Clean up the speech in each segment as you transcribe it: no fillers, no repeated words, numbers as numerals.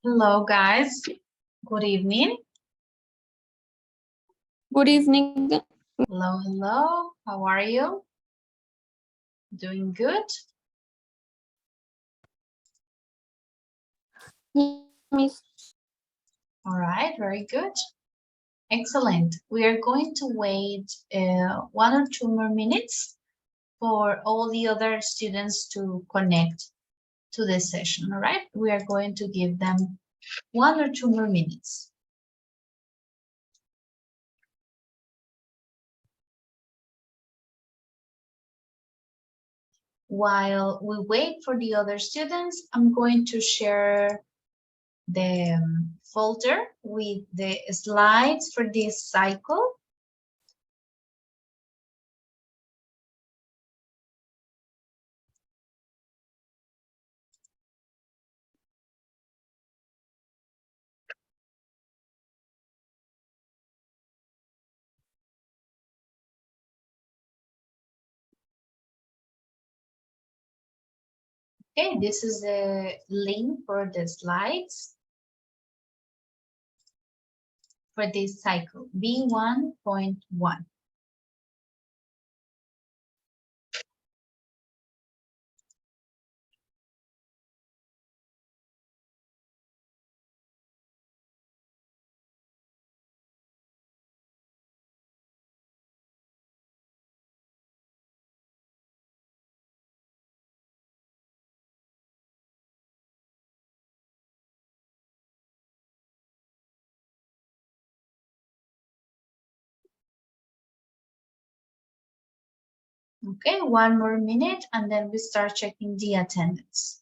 Hello, guys. Good evening. Good evening. Hello, hello. How are you? Doing good? Miss. All right, very good. Excellent. We are going to wait 1 or 2 more minutes for all the other students to connect to this session, all right? We are going to give them 1 or 2 more minutes. While we wait for the other students, I'm going to share the folder with the slides for this cycle. Okay, this is the link for the slides for this cycle, B1.1. Okay, 1 more minute and then we start checking the attendance.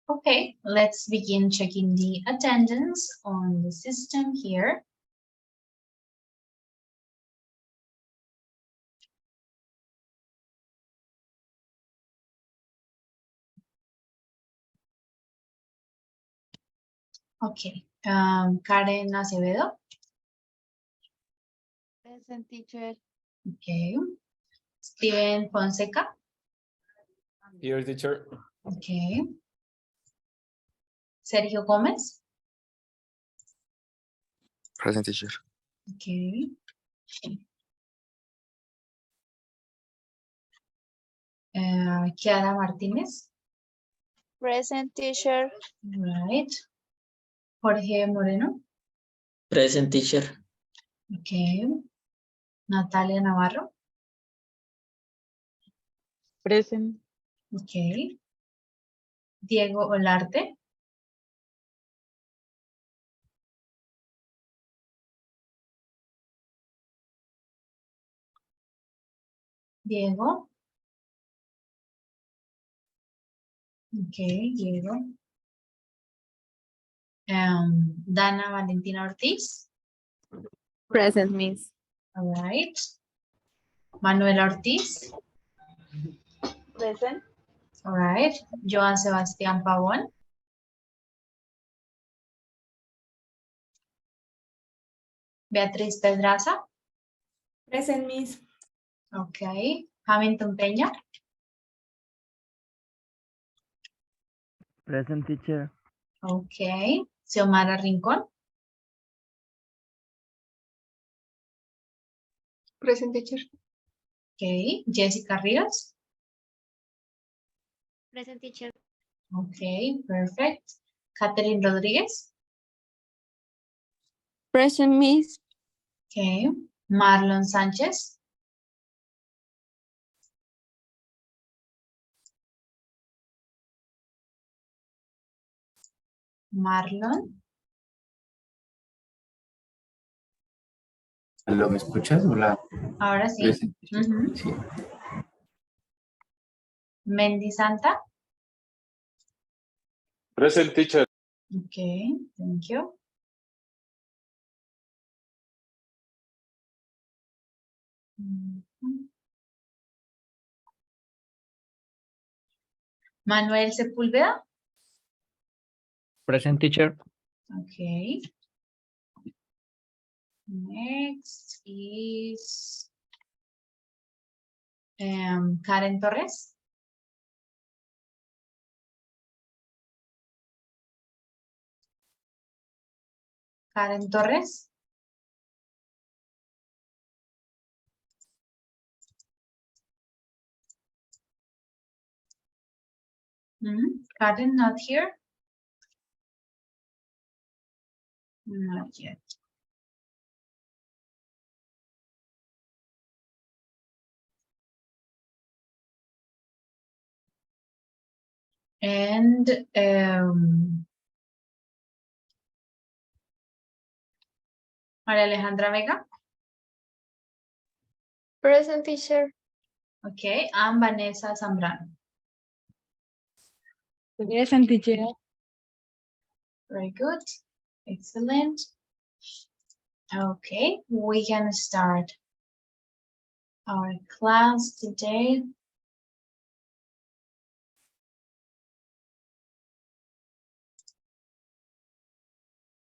Okay, let's begin checking the attendance on the system here. Okay, Karen Acevedo. Present, teacher. Okay. Steven Fonseca. Here, teacher. Okay. Sergio Gómez. Present, teacher. Okay. Chiara Martínez. Present, teacher. Right. Jorge Moreno. Present, teacher. Okay. Natalia Navarro. Present. Okay. Diego Olarte. Diego. Okay, Diego. Dana Valentina Ortiz. Present, Miss. All right. Manuela Ortiz. Present. All right. Joan Sebastián Pavón. Beatriz Pedraza. Present, Miss. Okay. Hamilton Peña. Present, teacher. Okay. Xiomara Rincón. Present, teacher. Okay. Jessica Ríos. Present, teacher. Okay, perfect. Catherine Rodríguez. Present, Miss. Okay. Marlon Sánchez. Marlon. ¿Lo me escuchas? Hola. Ahora sí. Present. Ujú. Sí. Mendy Santa. Present, teacher. Okay, thank you. Mhm. Manuel Sepúlveda. Present, teacher. Okay. Next is Karen Torres. Karen Torres. Karen not here? Not yet. And María Alejandra Vega. Present teacher. Okay, and Vanessa Zambrano. Present, teacher. Very good. Excellent. Okay, we can start our class today.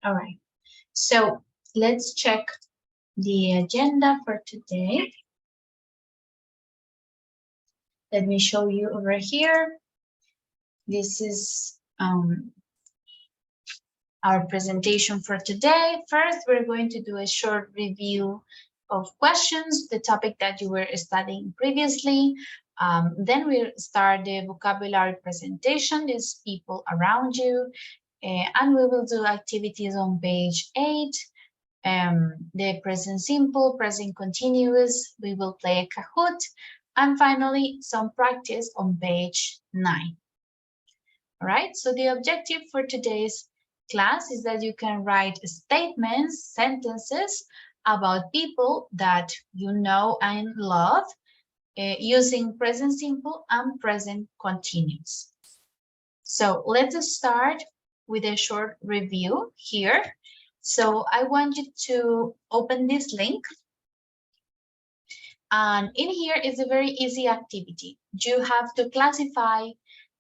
All right, so let's check the agenda for today. Let me show you over here. This is our presentation for today. First, we're going to do a short review of questions, the topic that you were studying previously. Then we'll start the vocabulary presentation, these people around you, and we will do activities on page 8. The present simple, present continuous, we will play a Kahoot, and finally some practice on page 9. All right, so the objective for today's class is that you can write statements, sentences about people that you know and love using present simple and present continuous. So let's start with a short review here. So I want you to open this link. And in here is a very easy activity. You have to classify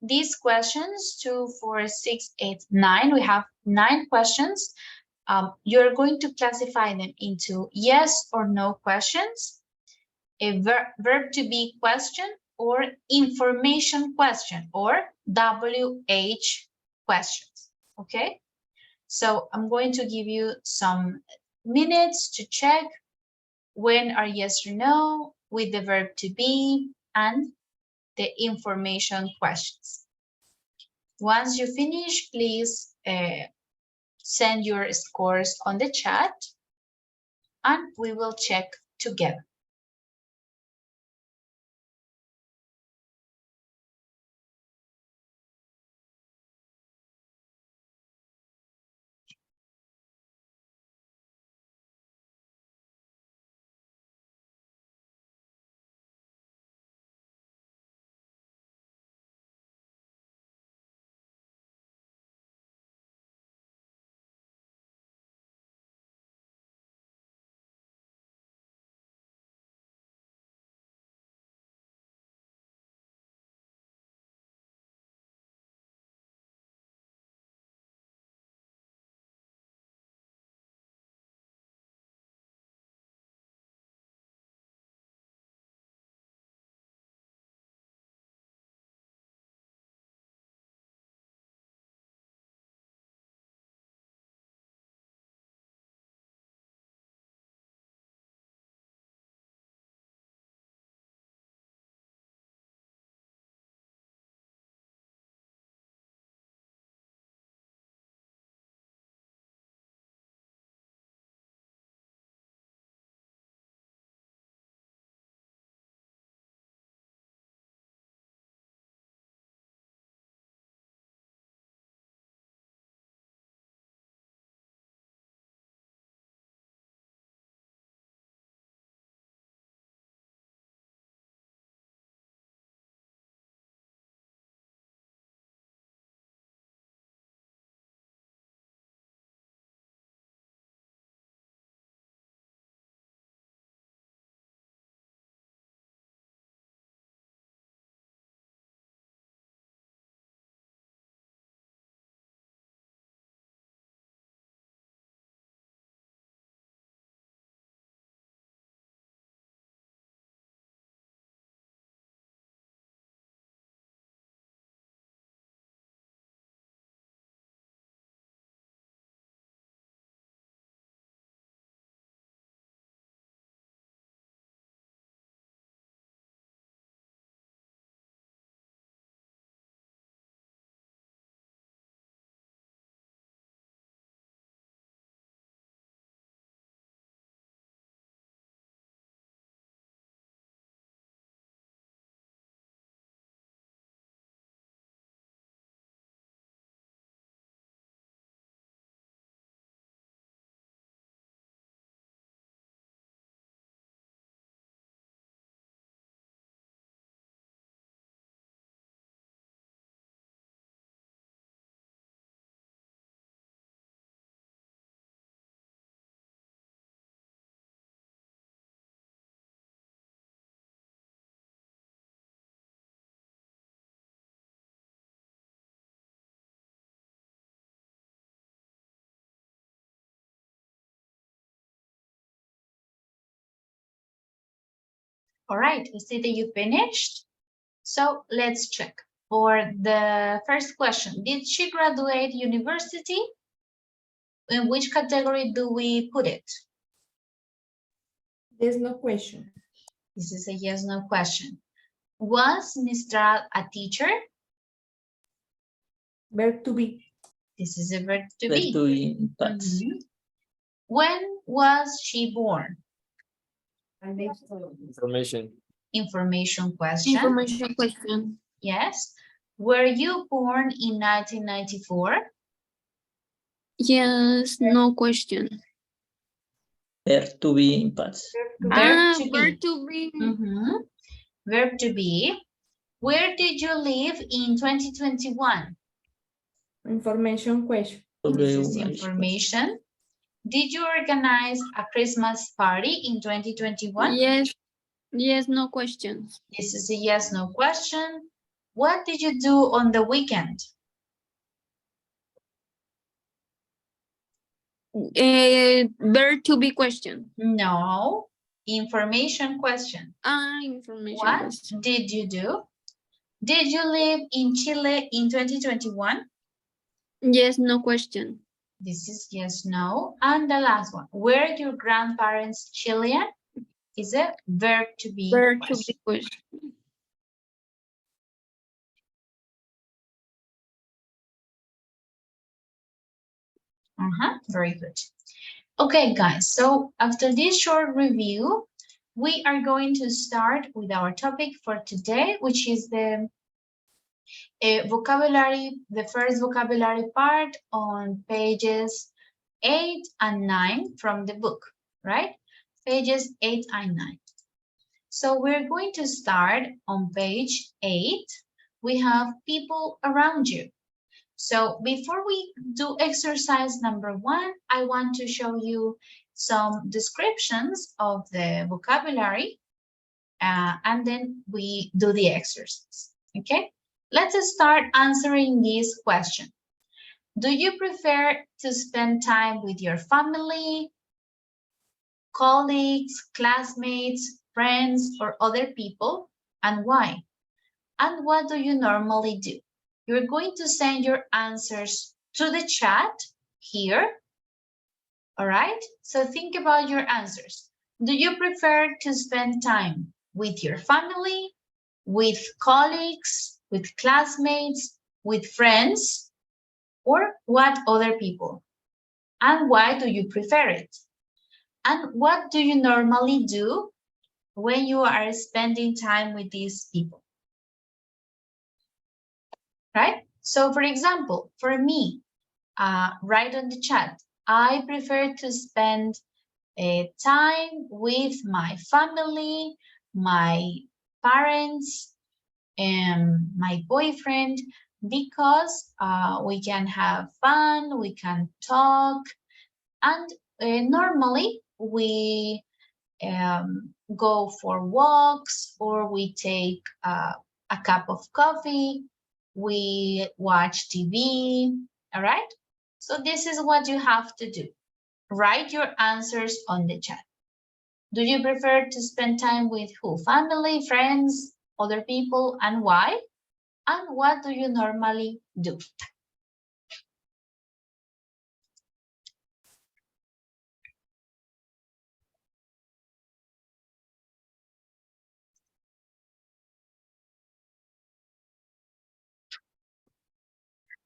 these questions, 2, 4, 6, 8, 9. We have 9 questions. You're going to classify them into yes or no questions, a verb to be question, or information question, or WH questions. Okay? So I'm going to give you some minutes to check when are yes or no with the verb to be and the information questions. Once you finish, please send your scores on the chat and we will check together. All right, I see that you finished. So let's check. For the first question, did she graduate university? In which category do we put it? There's no question. This is a yes, no question. Was Mistral a teacher? Verb to be. This is a verb to Verb be. to be in past. Mhm. When was she born? Information. Information question. Information question. Yes. Were you born in 1994? Yes, no question. Verb to be in past. Verb to verb be. to be. Mhm. Verb to be. Where did you live in 2021? Information question. This is W- information. Did you organize a Christmas party in 2021? Yes, yes, no questions. This is a yes, no question. What did you do on the weekend? Verb to be question. No, information question. Information What question. did you do? Did you live in Chile in 2021? Yes, no question. This is yes, no. And the last one, were your grandparents Chilean? Is a verb to be Verb to question. be question. Very good. Okay, guys, so after this short review, we are going to start with our topic for today, which is the vocabulary, the first vocabulary part on pages 8 and 9 from the book, right? Pages 8 and 9. So we're going to start on page 8. We have people around you. So before we do exercise number 1, I want to show you some descriptions of the vocabulary, and then we do the exercise, okay? Let's start answering this question. Do you prefer to spend time with your family, colleagues, classmates, friends, or other people, and why? And what do you normally do? You're going to send your answers to the chat here. All right, so think about your answers. Do you prefer to spend time with your family, with colleagues, with classmates, with friends, or what other people? And why do you prefer it? And what do you normally do when you are spending time with these people? Right? So for example, for me, write on the chat, I prefer to spend time with my family, my parents, and my boyfriend, because we can have fun, we can talk, and normally we go for walks, or we take a cup of coffee, we watch TV, all right? So this is what you have to do. Write your answers on the chat. Do you prefer to spend time with who? Family, friends, other people, and why? And what do you normally do?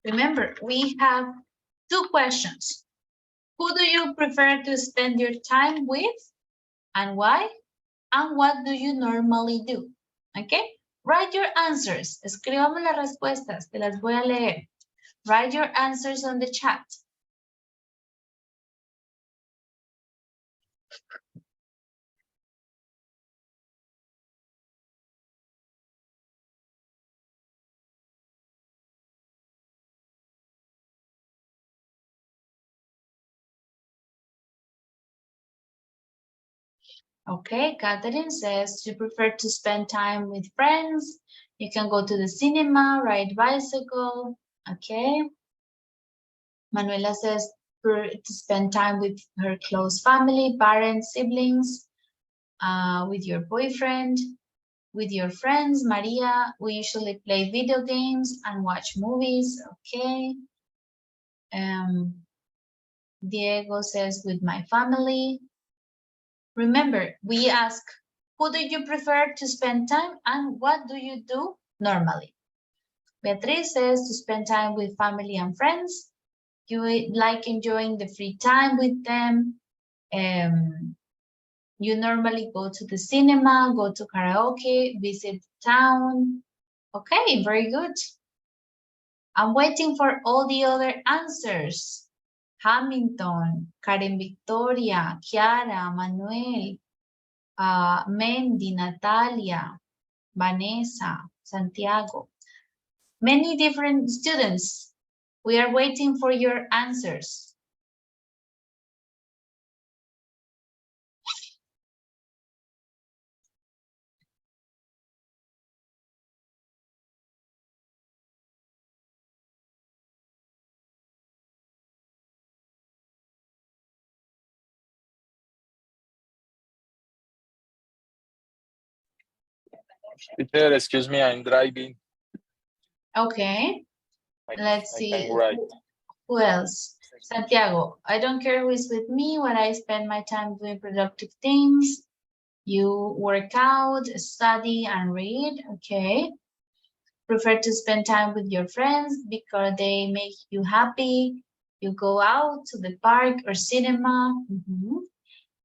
Remember, we have 2 questions. Who do you prefer to spend your time with, and why? And what do you normally do? Okay? Write your answers. Escríbame las respuestas, te las voy a leer. Write your answers on the chat. Okay, Catherine says you prefer to spend time with friends. You can go to the cinema, ride bicycle. Okay. Manuela says to spend time with her close family, parents, siblings. with your boyfriend, with your friends. Maria, we usually play video games and watch movies. Okay. Diego says with my family. Remember, we ask, who do you prefer to spend time and what do you do normally? Beatriz says to spend time with family and friends. You like enjoying the free time with them. You normally go to the cinema, go to karaoke, visit town. Okay, very good. I'm waiting for all the other answers. Hamilton, Karen Victoria, Chiara, Manuel, Mandy, Natalia, Vanessa, Santiago. Many different students. We are waiting for your answers. Teacher, excuse me, I'm driving. Okay, let's I see. can write. Who else? Santiago, I don't care who is with me when I spend my time doing productive things. You work out, study, and read. Okay. Prefer to spend time with your friends because they make you happy. You go out to the park or cinema.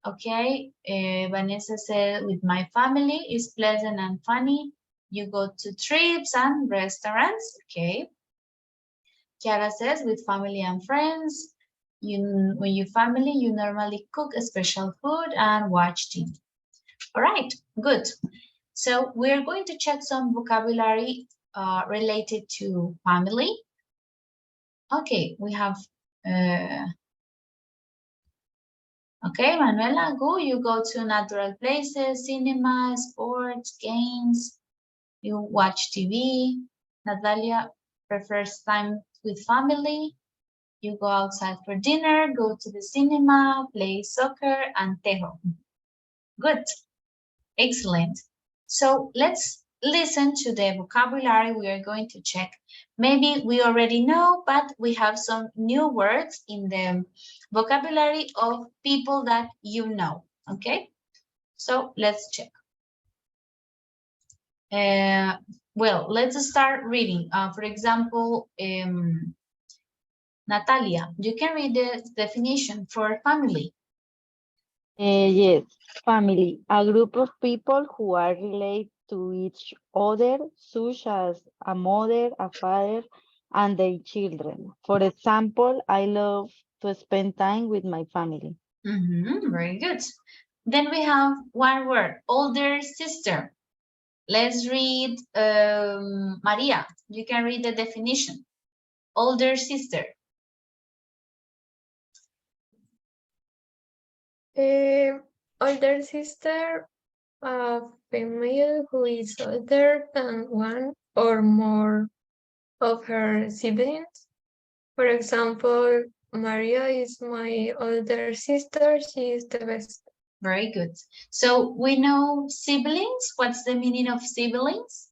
Okay. Vanessa said, with my family, it's pleasant and funny. You go to trips and restaurants. Okay. Chiara says, with family and friends, when you family, you normally cook a special food and watch TV. All right, good. So we're going to check some vocabulary related to family. Okay, we have, okay, Manuela, go. You go to natural places, cinema, sports, games. You watch TV. Natalia prefers time with family. You go outside for dinner, go to the cinema, play soccer, and tejo. Good, excellent. So let's listen to the vocabulary we are going to check. Maybe we already know, but we have some new words in the vocabulary of people that you know, okay? So let's check. Well, let's start reading. For example, Natalia, you can read the definition for family. Yes, family, a group of people who are related to each other, such as a mother, a father, and their children. For example, I love to spend time with my family. Very good. Then we have one word, older sister. Let's read Maria. You can read the definition. Older sister. Older sister, a female who is older than one or more of her siblings. For example, Maria is my older sister. She is the best. Very good. So we know siblings. What's the meaning of siblings?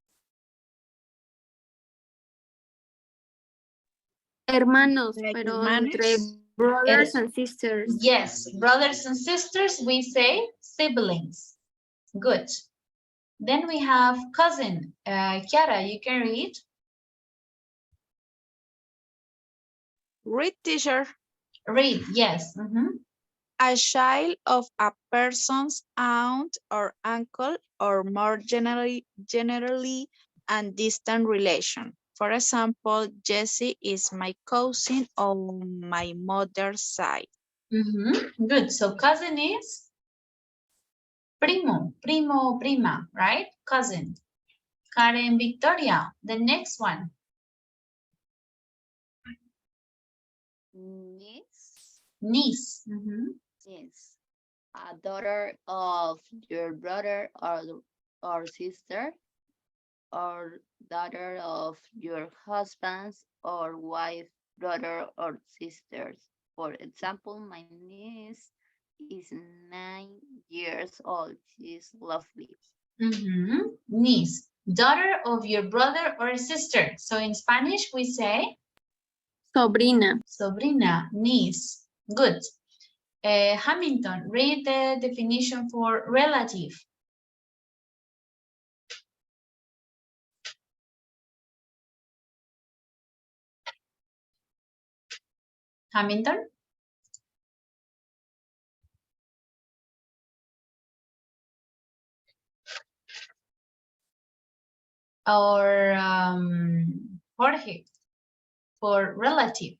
Hermanos, Like pero hermanos? entre brothers and sisters. Yes, brothers and sisters, we say siblings. Good. Then we have cousin. Chiara, you can read. Read, teacher. Read, yes. A child of a person's aunt or uncle, or more generally and distant relation. For example, Jessie is my cousin on my mother's side. Good. So cousin is primo, primo, prima, right? Cousin. Karen Victoria, the next one. Niece. Niece. Yes. A daughter of your brother or sister, or daughter of your husband's or wife, brother or sisters. For example, my niece is 9 years old. She's lovely. Niece, daughter of your brother or sister. So in Spanish, we say Sobrina. sobrina, niece. Good. Hamilton, read the definition for relative. Hamilton? Or Jorge, for relative.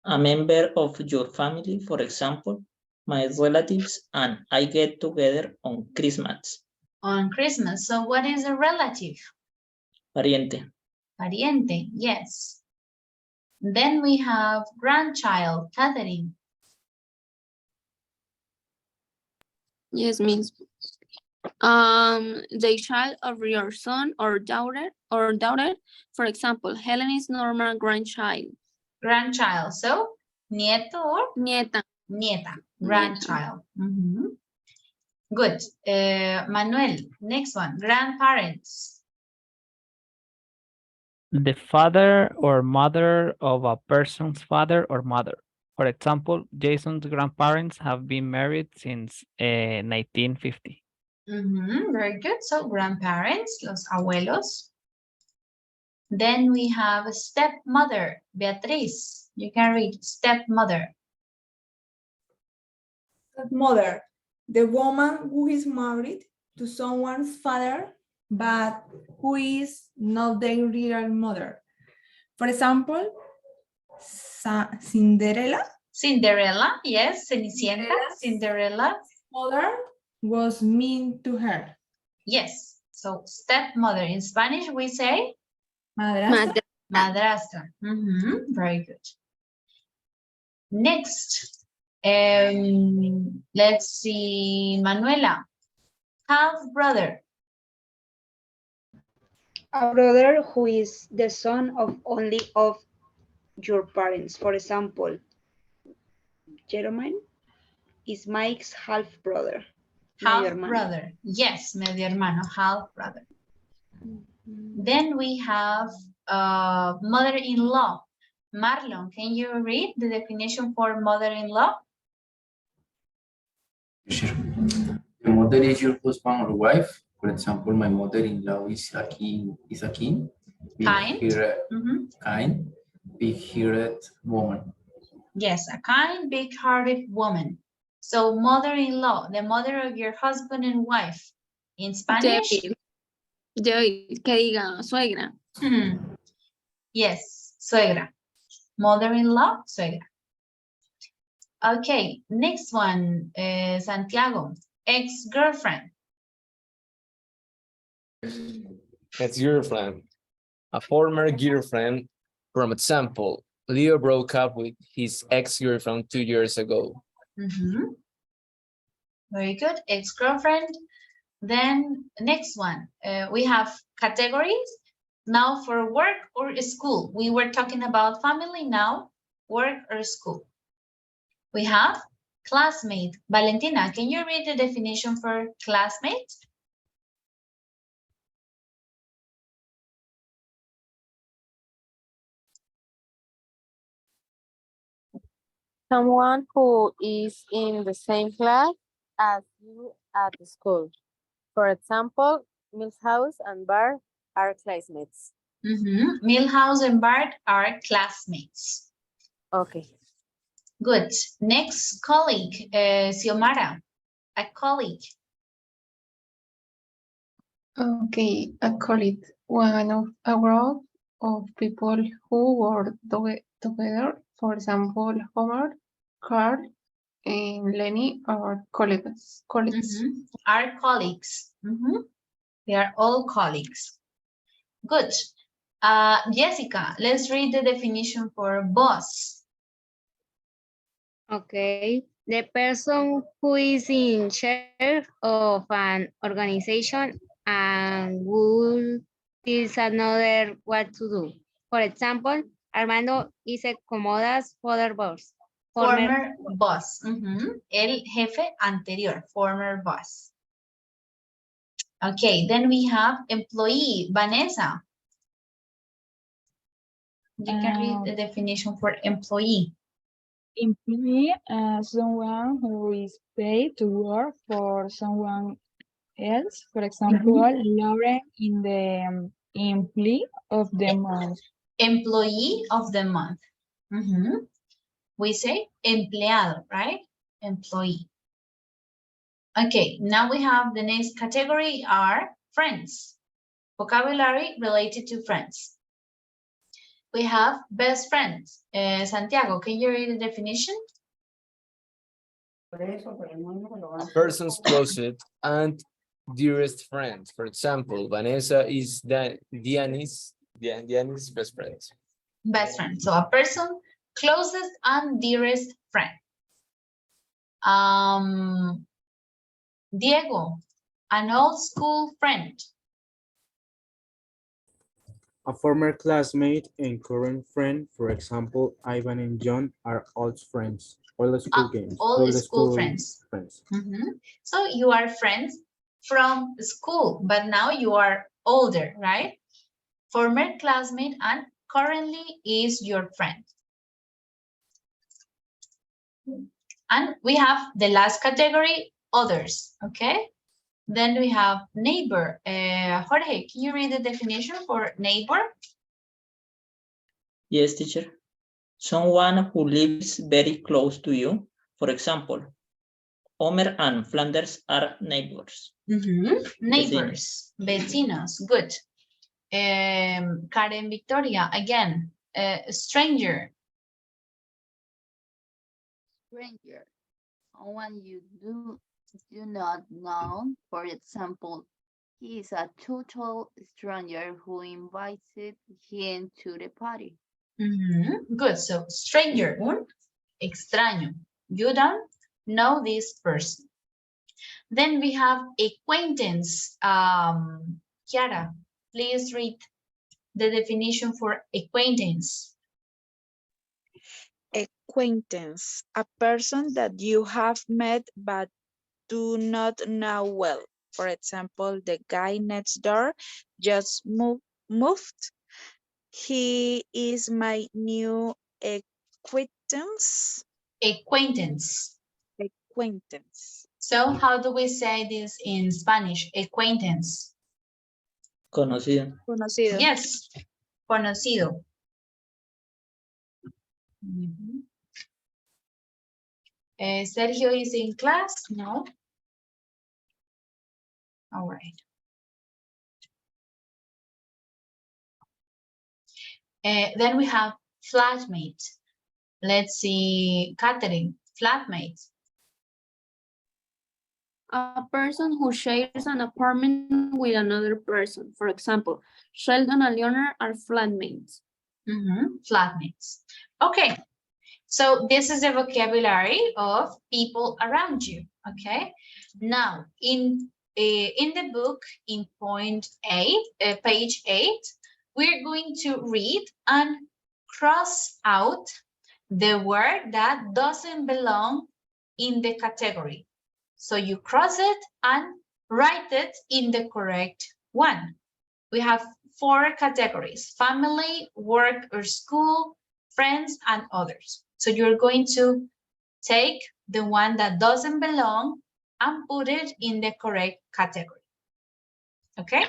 A member of your family, for example, my relatives and I get together on Christmas. On Christmas. So what is a relative? Pariente. Pariente, yes. Then we have grandchild, Catherine. Yes, Miss. The child of your son or daughter, for example, Helen is normal grandchild. Grandchild, so nieto or? Nieta. Nieta, grandchild. Good. Manuel, next one, grandparents. The father or mother of a person's father or mother. For example, Jason's grandparents have been married since 1950. Very good. So grandparents, los abuelos. Then we have stepmother, Beatriz. You can read stepmother. Mother, the woman who is married to someone's father, but who is not their real mother. For example, Cinderella. Cinderella, yes, Cenicienta, Cinderella. Mother was mean to her. Yes, so stepmother. In Spanish, we say Madrastra. madrastra. Very good. Next, let's see, Manuela, half brother. A brother who is the son of only of your parents. For example, Jerome is Mike's half brother. Half brother. Yes, medio hermano, half brother. Then we have mother-in-law. Marlon, can you read the definition for mother-in-law? Sure. The mother is your husband or wife. For example, my mother-in-law is aquí. Kind. Kind, big-hearted woman. Yes, a kind, big-hearted woman. So mother-in-law, the mother of your husband and wife. In Spanish? Que diga suegra. Yes, suegra. Mother-in-law, suegra. Okay, next one, Santiago, ex-girlfriend. Ex-girlfriend. A former girlfriend. For example, Leo broke up with his ex-girlfriend 2 years ago. Very good, ex-girlfriend. Then next one, we have categories. Now for work or school. We were talking about family, now work or school. We have classmate. Valentina, can you read the definition for classmate? Someone who is in the same class as you at the school. For example, Milhouse and Bart are classmates. Milhouse and Bart are classmates. Okay. Good. Next, colleague, Xiomara, a colleague. Okay, a colleague, one of a group of people who work together. For example, Homer, Carl, and Lenny are colleagues. Are colleagues. They are all colleagues. Good. Jessica, let's read the definition for boss. Okay, the person who is in charge of an organization and will tell another what to do. For example, Armando is a Comoda's father boss. Former boss. El jefe anterior, former boss. Okay, then we have employee, Vanessa. You can read the definition for employee. Employee, someone who is paid to work for someone else. For example, Lauren in the employee of the month. Employee of the month. We say empleado, right? Employee. Okay, now we have the next category are friends. Vocabulary related to friends. We have best friends. Santiago, can you read the definition? A person's closest and dearest friend. For example, Vanessa is Diana's best friend. Best friend. So a person closest and dearest friend. Diego, an old school friend. A former classmate and current friend, for example, Ivan and John are old friends. Old school games. Old school friends. So you are friends from school, but now you are older, right? Former classmate and currently is your friend. And we have the last category, others, okay? Then we have neighbor. Jorge, can you read the definition for neighbor? Yes, teacher. Someone who lives very close to you. For example, Homer and Flanders are neighbors. Neighbors, vecinos, good. Karen Victoria, again, stranger. Stranger. Someone you do not know. For example, he is a total stranger who invited him to the party. Good, so stranger, un extraño. You don't know this person. Then we have acquaintance. Chiara, please read the definition for acquaintance. Acquaintance, a person that you have met but do not know well. For example, the guy next door just moved. He is my new acquaintance. Acquaintance. Acquaintance. So how do we say this in Spanish? Acquaintance. Conocido. Conocido. Yes, conocido. Sergio is in class? No? All right. Then we have flatmate. Let's see, Catherine, flatmate. A person who shares an apartment with another person. For example, Sheldon and Leonard are flatmates. Flatmates. Okay, so this is the vocabulary of people around you, okay? Now, in the book, in point 8, page 8, we're going to read and cross out the word that doesn't belong in the category. So you cross it and write it in the correct one. We have 4 categories: family, work or school, friends, and others. So you're going to take the one that doesn't belong and put it in the correct category. Okay?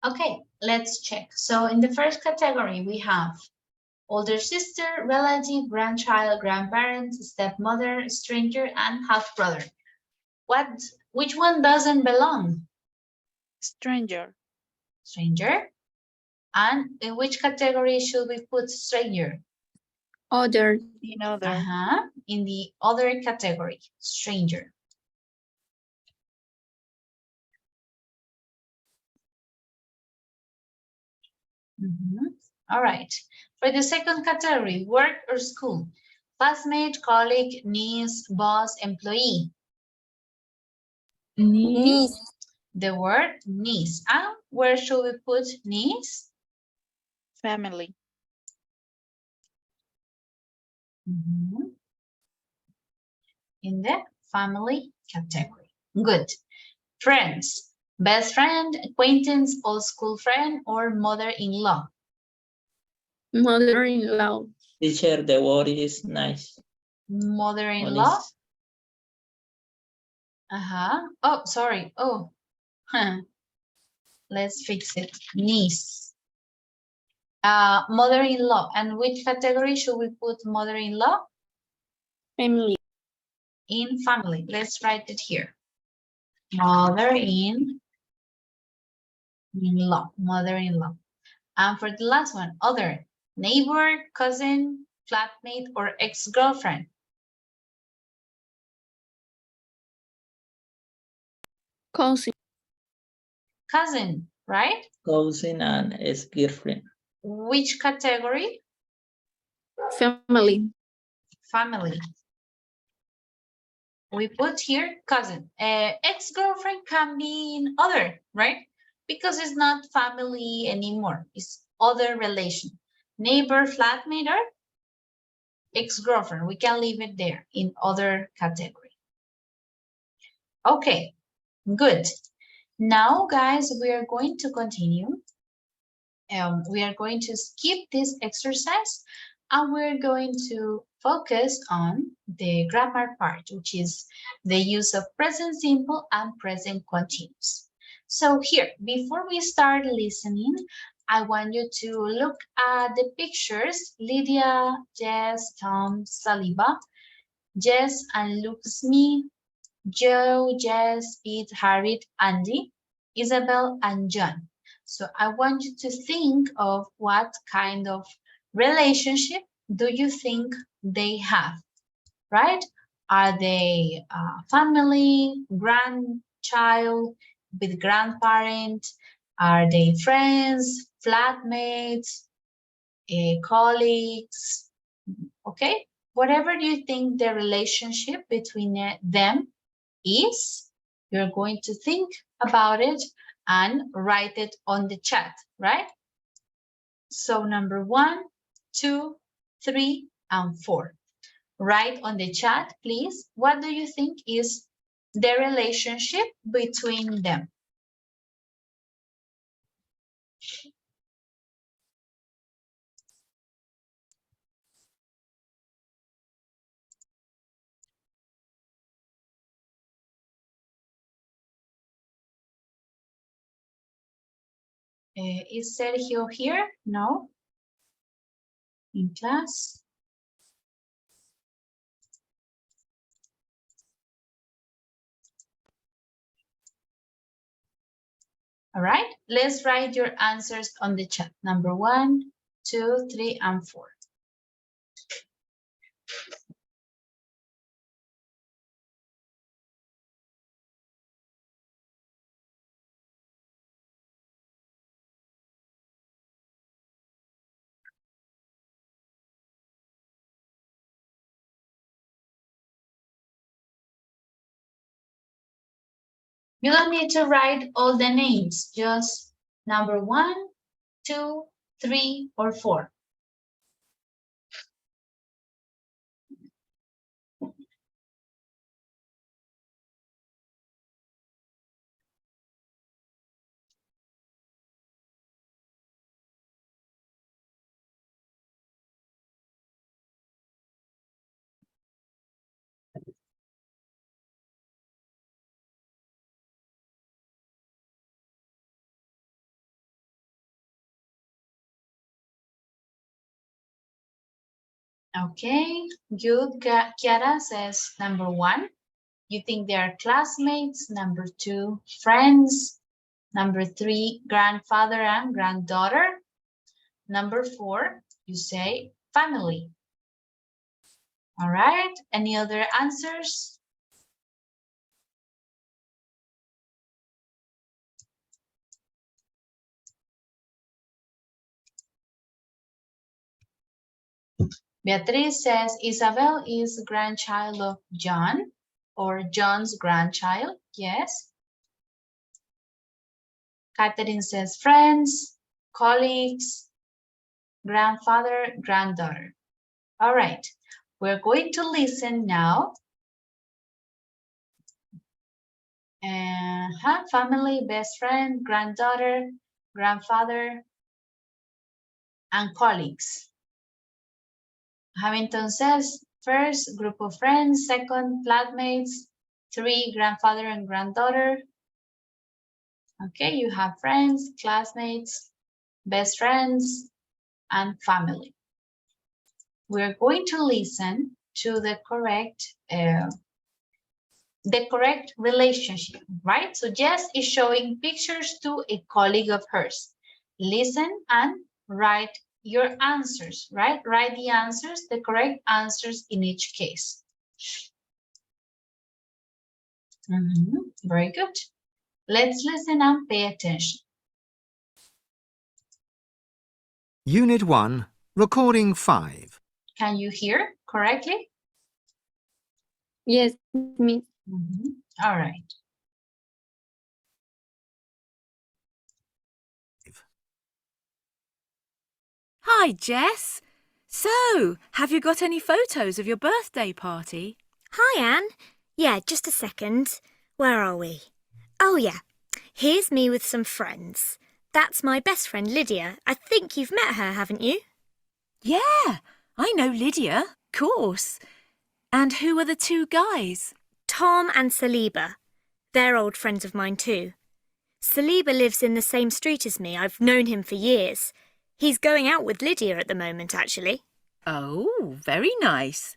Okay, let's check. So in the first category, we have older sister, relative, grandchild, grandparents, stepmother, stranger, and half-brother. Which one doesn't belong? Stranger. Stranger. And in which category should we put stranger? Other. In other. In the other category, stranger. All right. For the second category, work or school, classmate, colleague, niece, boss, employee. Niece. The word niece. And where should we put niece? Family. In the family category. Good. Friends, best friend, acquaintance, old school friend, or mother-in-law. Mother-in-law. Teacher, the word is nice. Mother-in-law. Oh, sorry. Oh, let's fix it. Niece. Mother-in-law. And which category should we put mother-in-law? Family. In family. Let's write it here. Mother-in-law. Mother-in-law. And for the last one, other. Neighbor, cousin, flatmate, or ex-girlfriend. Cousin. Cousin, right? Cousin and ex-girlfriend. Which category? Family. Family. We put here cousin. Ex-girlfriend can be in other, right? Because it's not family anymore. It's other relation. Neighbor, flatmate, or ex-girlfriend. We can leave it there in other category. Okay, good. Now, guys, we are going to continue. We are going to skip this exercise and we're going to focus on the grammar part, which is the use of present simple and present continuous. So here, before we start listening, I want you to look at the pictures. Lydia, Jess, Tom, Saliba, Jess and Lucas, me, Joe, Jess, Pete, Harriet, Andy, Isabel, and John. So I want you to think of what kind of relationship do you think they have, right? Are they family, grandchild, with grandparent? Are they friends, flatmates, colleagues? Okay, whatever you think the relationship between them is, you're going to think about it and write it on the chat, right? So number 1, 2, 3, and 4. Write on the chat, please. What do you think is the relationship between them? Is Sergio here? No? In class? All right, let's write your answers on the chat. Number 1, 2, 3, and 4. You don't need to write all the names, just number 1, 2, 3, or 4. Okay, good. Kiara says number 1. You think they are classmates. Number 2, friends. Number 3, grandfather and granddaughter. Number 4, you say family. All right, any other answers? Beatriz says Isabel is grandchild of John or John's grandchild. Yes. Catherine says friends, colleagues, grandfather, granddaughter. All right, we're going to listen now. Family, best friend, granddaughter, grandfather, and colleagues. Hamilton says first, group of friends. Second, flatmates. 3, grandfather and granddaughter. Okay, you have friends, classmates, best friends, and family. We're going to listen to the correct relationship, right? So Jess is showing pictures to a colleague of hers. Listen and write your answers, right? Write the answers, the correct answers in each case. Very good. Let's listen and pay attention. Unit 1, Recording 5. Can you hear correctly? Yes, Miss. All right. Hi, Jess. So, have you got any photos of your birthday party? Hi, Anne. Yeah, just a second. Where are we? Oh, yeah. Here's me with some friends. That's my best friend, Lydia. I think you've met her, haven't you? Yeah, I know Lydia, of course. And who are the 2 guys? Tom and Saliba. They're old friends of mine too. Saliba lives in the same street as me. I've known him for years. He's going out with Lydia at the moment, actually. Oh, very nice.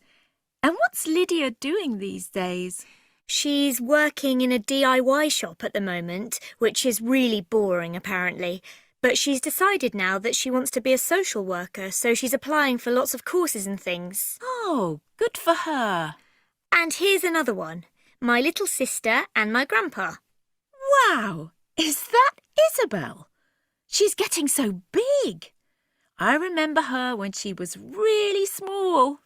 And what's Lydia doing these days? She's working in a DIY shop at the moment, which is really boring, apparently. But she's decided now that she wants to be a social worker, so she's applying for lots of courses and things. Oh, good for her. And here's another one. My little sister and my grandpa. Wow, is that Isabel? She's getting so big. I remember her when she was really small.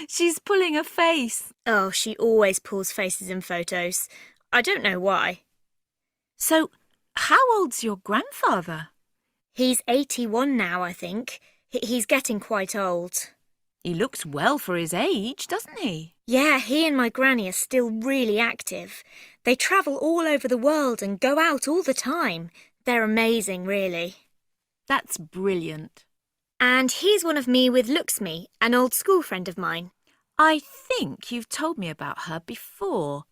She's pulling a face. Oh, she always pulls faces in photos. I don't know why. So, how old's your grandfather? He's 81 now, I think. He's getting quite old. He looks well for his age, doesn't he? Yeah, he and my granny are still really active. They travel all over the world and go out all the time. They're amazing, really. That's brilliant. And here's one of me with Luxme, an old school friend of mine. I think you've told me about her before.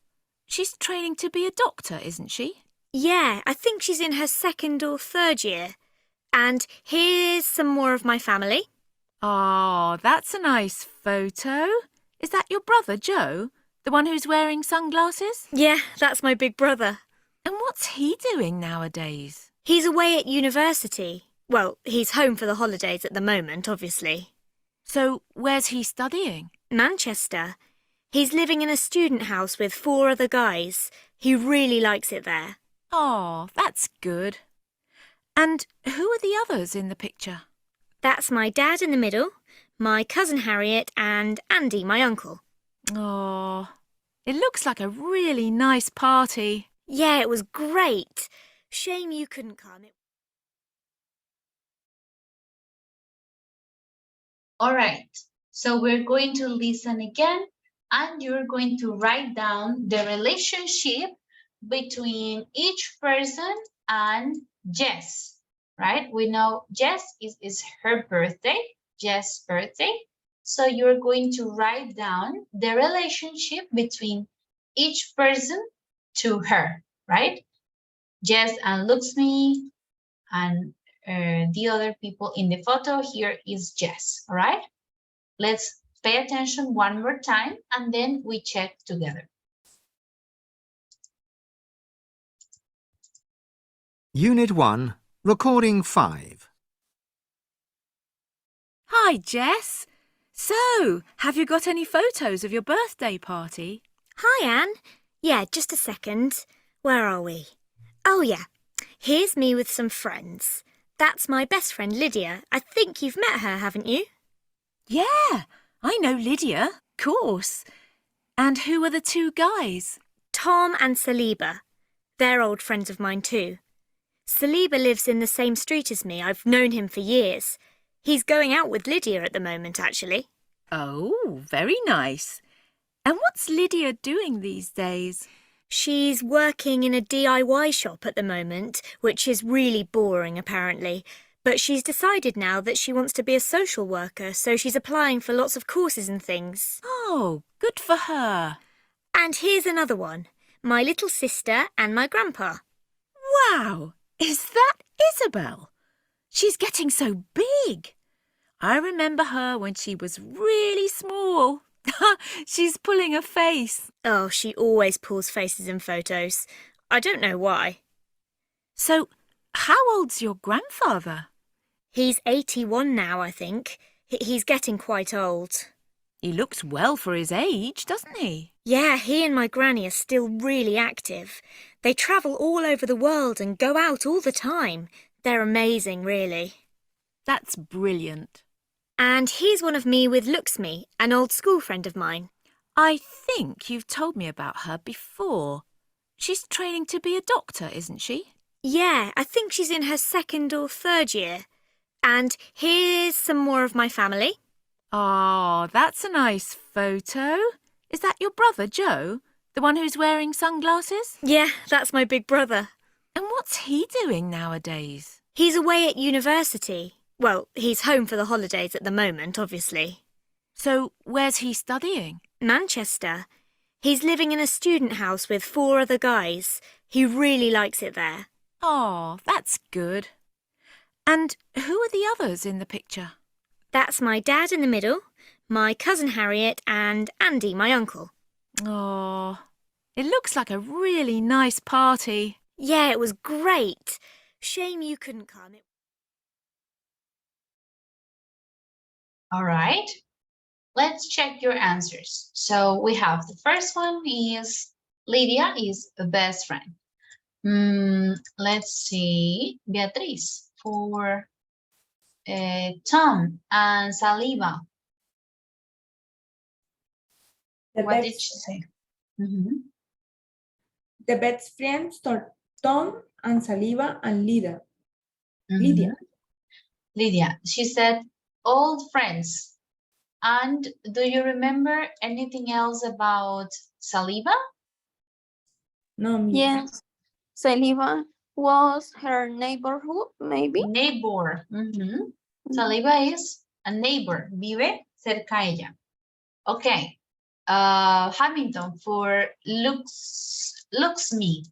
She's training to be a doctor, isn't she? Yeah, I think she's in her 2nd or 3rd year. And here's some more of my family. Oh, that's a nice photo. Is that your brother, Joe? The one who's wearing sunglasses? Yeah, that's my big brother. And what's he doing nowadays? He's away at university. Well, he's home for the holidays at the moment, obviously. So, where's he studying? Manchester. He's living in a student house with 4 other guys. He really likes it there. Oh, that's good. And who are the others in the picture? That's my dad in the middle, my cousin Harriet, and Andy, my uncle. Oh, it looks like a really nice party. Yeah, it was great. Shame you couldn't come. All right, so we're going to listen again, and you're going to write down the relationship between each person and Jess, right? We know Jess is her birthday, Jess' birthday. So you're going to write down the relationship between each person to her, right? Jess and Luxme and the other people in the photo here is Jess, all right? Let's Pay attention one more time and then we check together. Unit 1, Recording 5. Hi, Jess. So, have you got any photos of your birthday party? Hi, Anne. Yeah, just a second. Where are we? Oh, yeah. Here's me with some friends. That's my best friend, Lydia. I think you've met her, haven't you? Yeah, I know Lydia, of course. And who are the two guys? Tom and Saliba. They're old friends of mine too. Saliba lives in the same street as me. I've known him for years. He's going out with Lydia at the moment, actually. Oh, very nice. And what's Lydia doing these days? She's working in a DIY shop at the moment, which is really boring, apparently. But she's decided now that she wants to be a social worker, so she's applying for lots of courses and things. Oh, good for her. And here's another one. My little sister and my grandpa. Wow, is that Isabel? She's getting so big. I remember her when she was really small. She's pulling a face. Oh, she always pulls faces in photos. I don't know why. So, how old's your grandfather? He's 81 now, I think. He's getting quite old. He looks well for his age, doesn't he? Yeah, he and my granny are still really active. They travel all over the world and go out all the time. They're amazing, really. That's brilliant. And here's one of me with Luxme, an old school friend of mine. I think you've told me about her before. She's training to be a doctor, isn't she? Yeah, I think she's in her 2nd or 3rd year. And here's some more of my family. Oh, that's a nice photo. Is that your brother, Joe? The one who's wearing sunglasses? Yeah, that's my big brother. And what's he doing nowadays? He's away at university. Well, he's home for the holidays at the moment, obviously. So, where's he studying? Manchester. He's living in a student house with 4 other guys. He really likes it there. Oh, that's good. And who are the others in the picture? That's my dad in the middle, my cousin Harriet, and Andy, my uncle. Oh, it looks like a really nice party. Yeah, it was great. Shame you couldn't come. All right, let's check your answers. So we have the first one is Lydia is a best friend. Let's see, Beatriz for Tom and Saliba. What did she say? The best friends are Tom and Saliba and Lydia. Lydia, she said old friends. And do you remember anything else about Saliba? No, Miss. Yes. Saliba was her neighborhood, maybe? Neighbor. Saliba is a neighbor. Vive cerca a ella. Okay. Hamilton for looks me.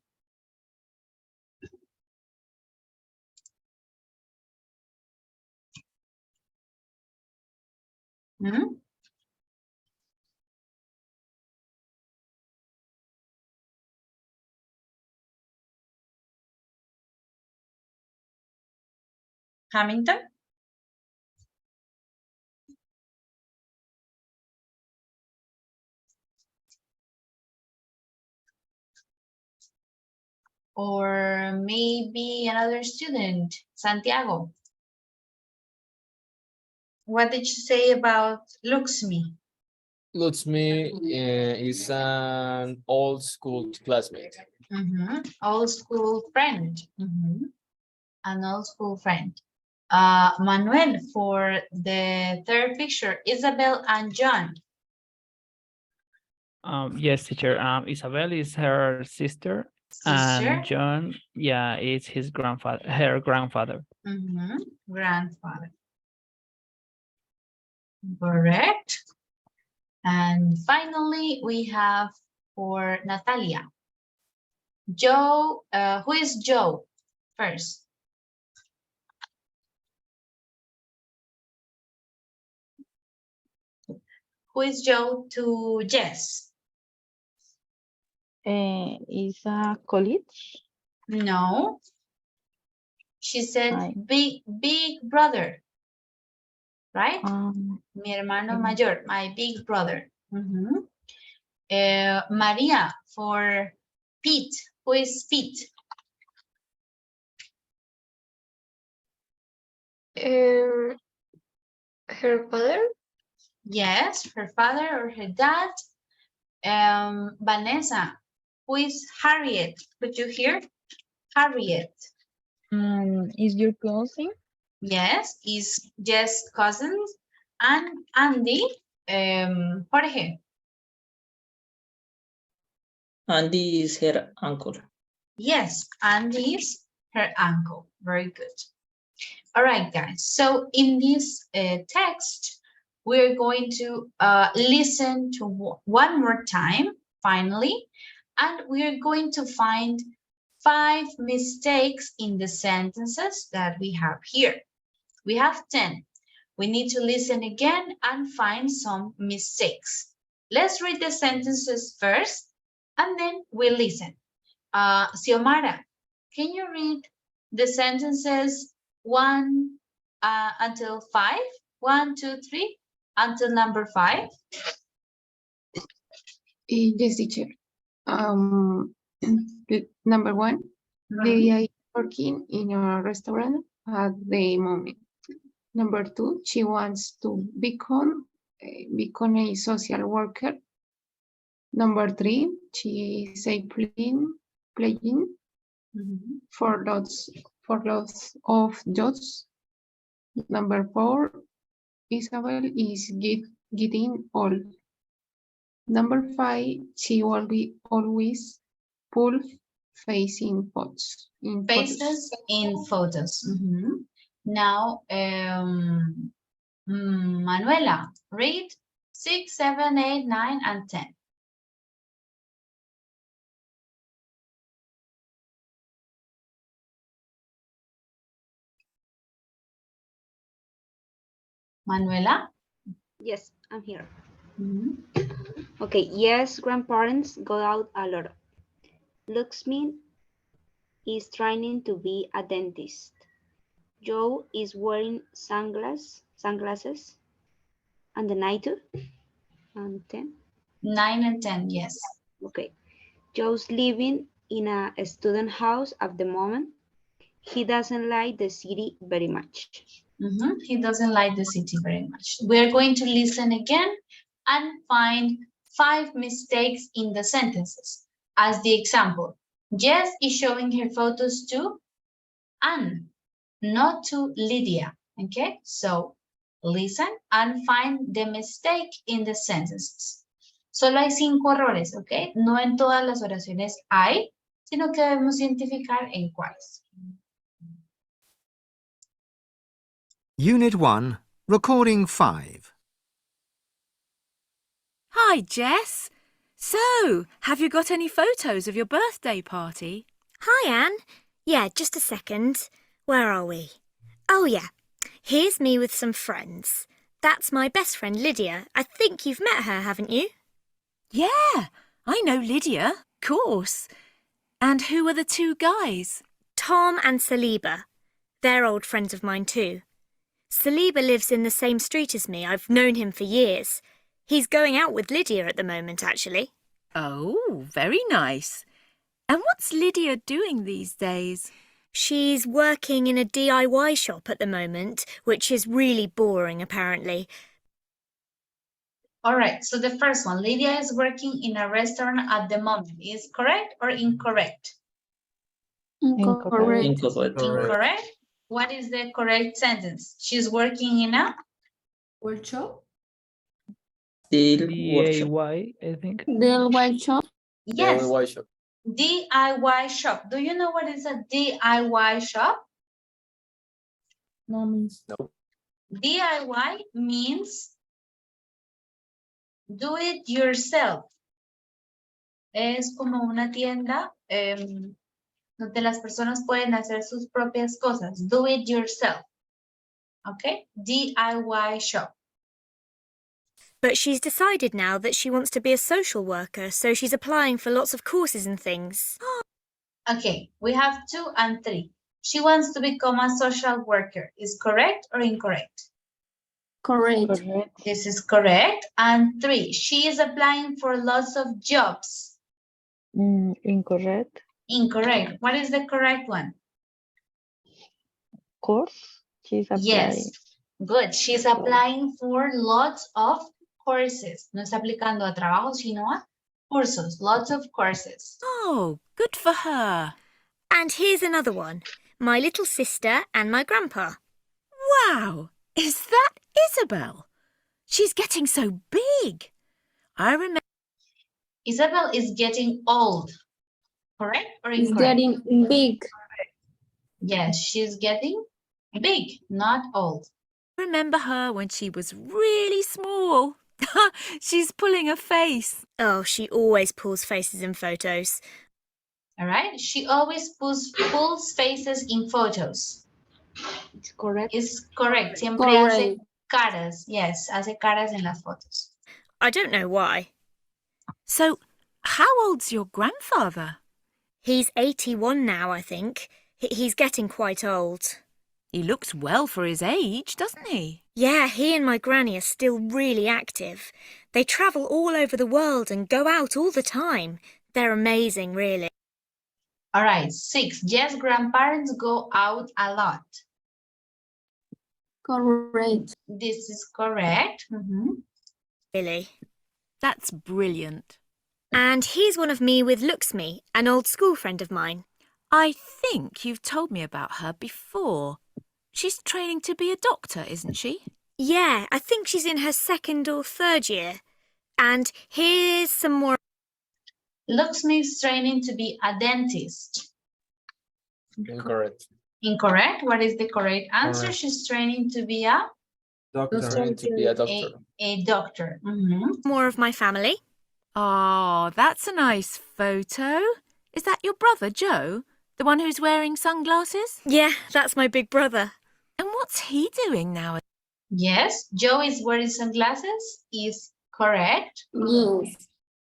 Hamilton? Or maybe another student, Santiago. What did you say about Luxme? Luxme is an old school classmate. Old school friend. An old school friend. Manuel for the third picture, Isabel and John. Yes, teacher. Isabel is her sister. And John, yeah, is his grandfather, her grandfather. Grandfather. Correct. And finally, we have for Natalia. Joe, who is Joe first? Who is Joe to Jess? Is a college? No. She said big brother, right? Mi hermano mayor, my big brother. Maria for Pete. Who is Pete? Her father? Yes, her father or her dad. Vanessa, who is Harriet? Could you hear? Harriet. Is your cousin? Yes, is Jess' cousins. And Andy, Jorge. Andy is her uncle. Yes, Andy is her uncle. Very good. All right, guys. So in this text, we're going to listen to one more time, finally, and we're going to find 5 mistakes in the sentences that we have here. We have 10. We need to listen again and find some mistakes. Let's read the sentences first, and then we'll listen. Xiomara, can you read the sentences 1 until 5? 1, 2, 3, until number 5? Yes, teacher. Number 1, Lydia is working in a restaurant at the moment. Number 2, she wants to become a social worker. Number 3, she is playing for lots of jobs. Number 4, Isabel is getting old. Number 5, she will be always pull facing photos. Faces in photos. Now, Manuela, read 6, 7, 8, 9, and 10. Manuela? Yes, I'm here. Okay, yes, grandparents go out a lot. Luxmin is trying to be a dentist. Joe is wearing sunglasses. And the 9 too? And 10? 9 and 10, yes. Okay. Joe's living in a student house at the moment. He doesn't like the city very much. He doesn't like the city very much. We're going to listen again and find 5 mistakes in the sentences. As the example, Jess is showing her photos to Anne, not to Lydia. Okay, so listen and find the mistake in the sentences. Solo hay 5 errores, ¿ok? No en todas las oraciones hay, sino que debemos identificar en cuáles. Unit 1, Recording 5. Hi, Jess. So, have you got any photos of your birthday party? Hi, Anne. Yeah, just a second. Where are we? Oh, yeah. Here's me with some friends. That's my best friend, Lydia. I think you've met her, haven't you? Yeah, I know Lydia, of course. And who are the 2 guys? Tom and Saliba. They're old friends of mine too. Saliba lives in the same street as me. I've known him for years. He's going out with Lydia at the moment, actually. Oh, very nice. And what's Lydia doing these days? She's working in a DIY shop at the moment, which is really boring, apparently. All right, so the first one, Lydia is working in a restaurant at the moment. Is correct or incorrect? Incorrect. Incorrect. What is the correct sentence? She's working in a workshop. DIY, I think. DIY shop. Yes. DIY shop. DIY shop. Do you know what is a DIY shop? No means. No. DIY means do it yourself. Es como una tienda donde las personas pueden hacer sus propias cosas. Do it yourself. Okay? DIY shop. But she's decided now that she wants to be a social worker, so she's applying for lots of courses and things. Okay, we have 2 and 3. She wants to become a social worker. Is correct or incorrect? Correct. This is correct. And 3, she is applying for lots of jobs. Incorrect. Incorrect. What is the correct one? Course. She's applying. Yes. Good. She's applying for lots of courses. No está aplicando a trabajo, sino a cursos. Lots of courses. Oh, good for her. And here's another one. My little sister and my grandpa. Wow, is that Isabel? She's getting so big. I remember. Isabel is getting old. Correct or It's incorrect? getting big. Yes, she's getting big, not old. Remember her when she was really small. She's pulling a face. Oh, she always pulls faces in photos. All right. She always pulls faces in photos. It's correct. It's correct. Siempre hace caras. Yes, hace caras en las fotos. I don't know why. So, how old's your grandfather? He's 81 now, I think. He's getting quite old. He looks well for his age, doesn't he? Yeah, he and my granny are still really active. They travel all over the world and go out all the time. They're amazing, really. All right. 6. Yes, grandparents go out a lot. Correct. This is correct. Really. That's brilliant. And here's one of me with Luxme, an old school friend of mine. I think you've told me about her before. She's training to be a doctor, isn't she? Yeah, I think she's in her 2nd or 3rd year. And here's some more. Luxme is training to be a dentist. Incorrect. Incorrect. What is the correct answer? Correct. She's training to be a Trying to be a doctor. a doctor. More of my family. Oh, that's a nice photo. Is that your brother, Joe? The one who's wearing sunglasses? Yeah, that's my big brother. And what's he doing now? Yes, Joe is wearing sunglasses. Is correct. Yes.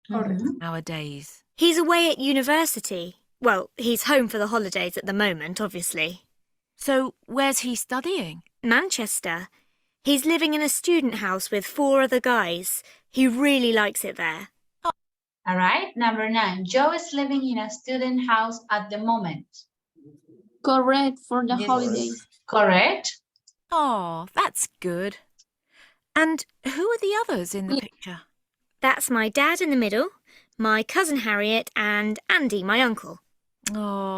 Nowadays. He's away at university. Well, he's home for the holidays at the moment, obviously. So, where's he studying? Manchester. He's living in a student house with 4 other guys. He really likes it there. All right. Number 9. Joe is living in a student house at the moment. Correct for the This holidays. is correct. Oh, that's good. And who are the others in the picture? That's my dad in the middle, my cousin Harriet, and Andy, my uncle. Oh.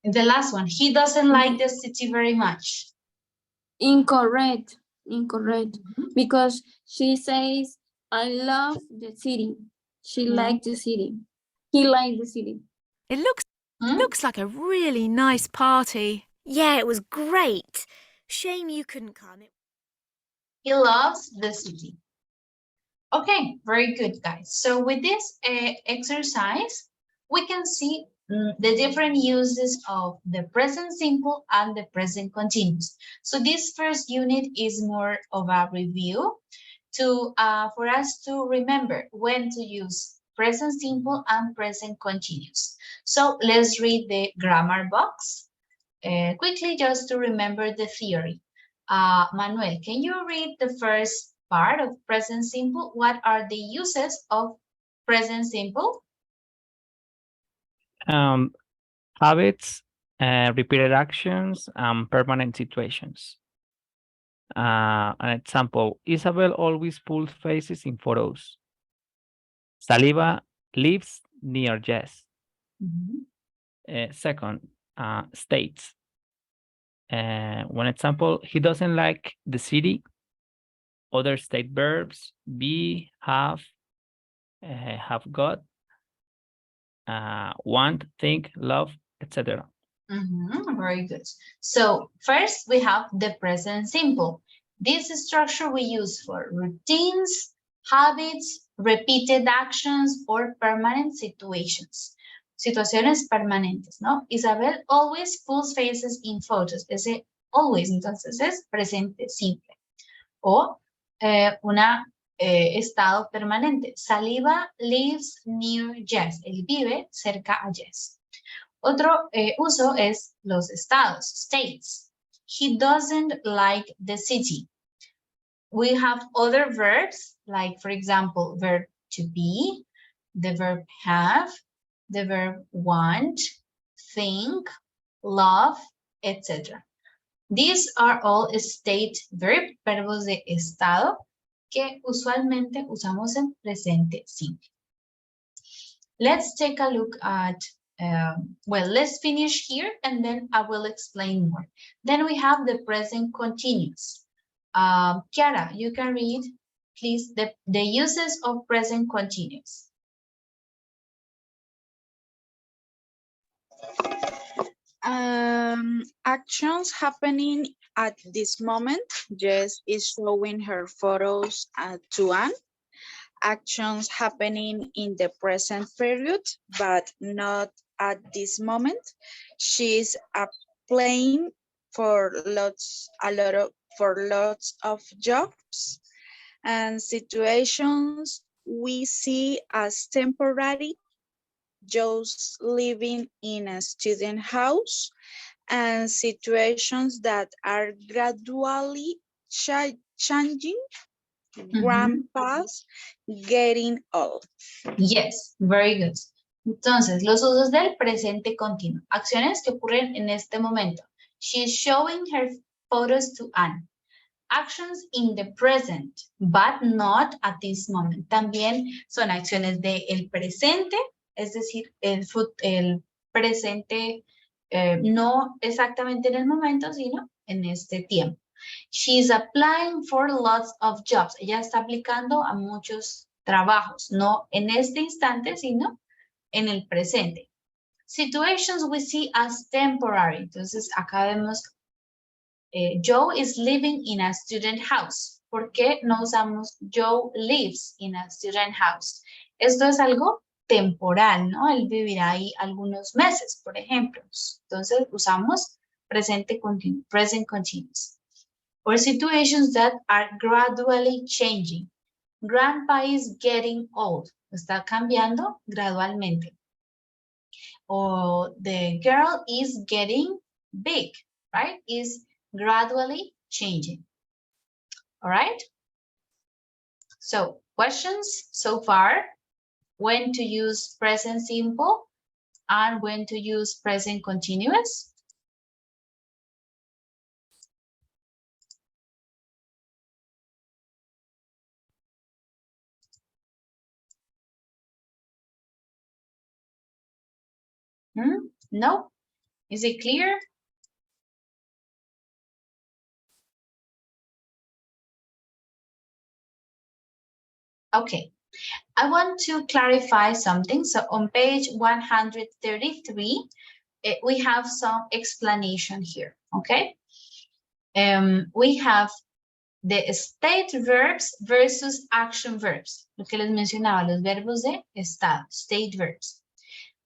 The last one. He doesn't like the city very much. Incorrect. Incorrect. Because she says, I love the city. She likes the city. He likes the city. It looks like a really nice party. Yeah, it was great. Shame you couldn't come. He loves the city. Okay, very good, guys. So with this exercise, we can see the different uses of the present simple and the present continuous. So this first unit is more of a review for us to remember when to use present simple and present continuous. So let's read the grammar box quickly just to remember the theory. Manuel, can you read the first part of present simple? What are the uses of present simple? Habits, repeated actions, and permanent situations. An example, Isabel always pulls faces in photos. Saliba lives near Jess. Second, states. One example, he doesn't like the city. Other state verbs, be, have got, want, think, love, etc. Very good. So first we have the present simple. This structure we use for routines, habits, repeated actions, or permanent situations. Situaciones permanentes, ¿no? Isabel always pulls faces in photos. Ese always, entonces, es presente simple. O una estado permanente. Saliva lives near Jess. Él vive cerca a Jess. Otro uso es los estados, states. He doesn't like the city. We have other verbs, like, for example, verb to be, the verb have, the verb want, think, love, etc. These are all state verb, verbos de estado, que usualmente usamos en presente simple. Let's take a look at, well, let's finish here and then I will explain more. Then we have the present continuous. Kiara, you can read, please, the uses of present continuous. Actions happening at this moment. Jess is showing her photos to Anne. Actions happening in the present period, but not at this moment. She's applying for lots of jobs and situations we see as temporary. Just living in a student house, and situations that are gradually changing. Grandpa's getting old. Yes, very good. Entonces, los usos del presente continuo. Acciones que ocurren en este momento. She's showing her photos to Anne. Actions in the present, but not at this moment. También son acciones del presente, es decir, el presente no exactamente en el momento, sino en este tiempo. She's applying for lots of jobs. Ella está aplicando a muchos trabajos, no en este instante, sino en el presente. Situations we see as temporary. Entonces, acá vemos, Joe is living in a student house. ¿Por qué no usamos Joe lives in a student house? Esto es algo temporal, ¿no? Él vivirá ahí algunos meses, por ejemplo. Entonces, usamos presente continuo, present continuous. Or situations that are gradually changing. Grandpa is getting old. Está cambiando gradualmente. Or the girl is getting big, right? Is gradually changing. All right? So, questions so far? When to use present simple and when to use present continuous? No? Is it clear? Okay, I want to clarify something. So on page 133, we have some explanation here, okay? We have the state verbs versus action verbs. Lo que les mencionaba, los verbos de estado, state verbs.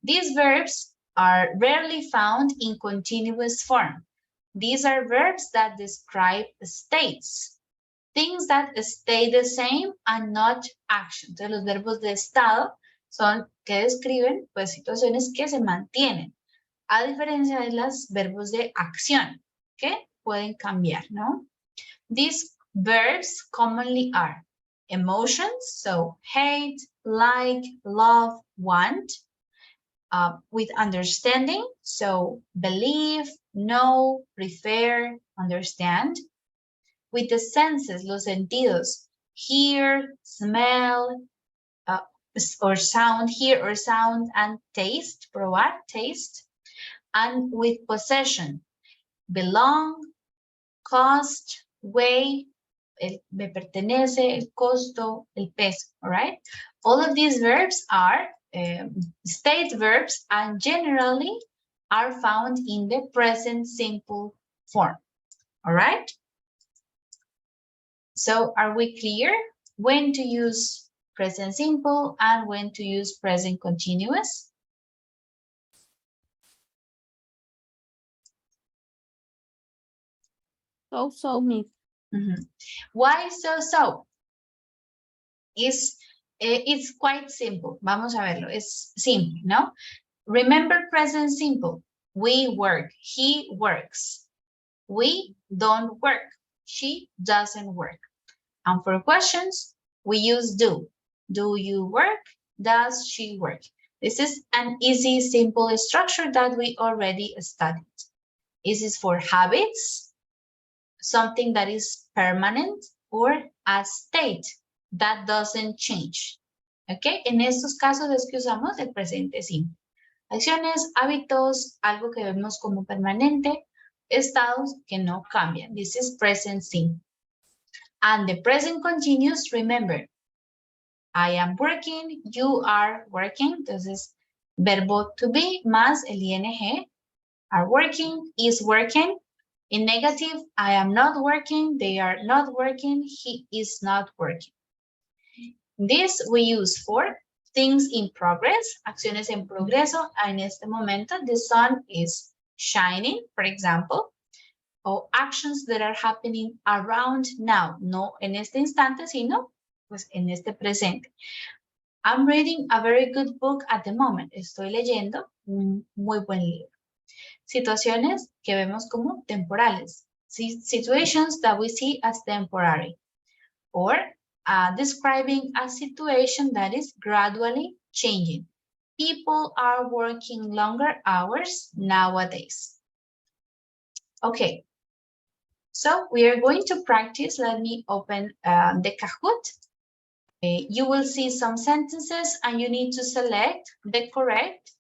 These verbs are rarely found in continuous form. These are verbs that describe states, things that stay the same and not action. Entonces, los verbos de estado son que describen pues situaciones que se mantienen, a diferencia de los verbos de acción que pueden cambiar, ¿no? These verbs commonly are emotions, so hate, like, love, want. With understanding, so believe, know, prefer, understand. With the senses, los sentidos, hear, smell, or sound, hear or sound, and taste, probar, taste. And with possession, belong, cost, weigh, me pertenece, el costo, el peso, all right? All of these verbs are state verbs and generally are found in the present simple form, all right? So are we clear when to use present simple and when to use present continuous? So, miss. Why so? It's quite simple. Vamos a verlo. Es simple, ¿no? Remember present simple. We work. He works. We don't work. She doesn't work. And for questions, we use do. Do you work? Does she work? This is an easy, simple structure that we already studied. This is for habits, something that is permanent, or a state that doesn't change. ¿Ok? En estos casos es que usamos el presente simple. Acciones, hábitos, algo que vemos como permanente, estados que no cambian. This is present simple. And the present continuous, remember, I am working, you are working. Entonces, verbo to be más el ing, are working, is working. In negative, I am not working, they are not working, he is not working. This we use for things in progress, acciones en progreso. En este momento, the sun is shining, for example, or actions that are happening around now, no en este instante, sino pues en este presente. I'm reading a very good book at the moment. Estoy leyendo un muy buen libro. Situaciones que vemos como temporales. Situations that we see as temporary. Or describing a situation that is gradually changing. People are working longer hours nowadays. Okay. So we are going to practice. Let me open the Kahoot. You will see some sentences and you need to select the correct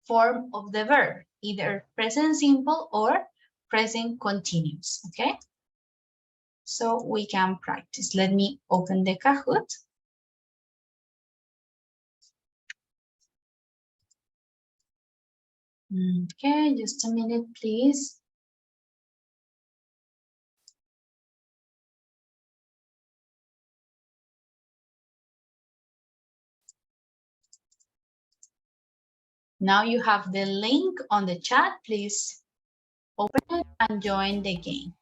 form of the verb, either present simple or present continuous, okay? So we can practice. Let me open the Kahoot. Okay, just a minute, please. Now you have the link on the chat. Please open it and join the game.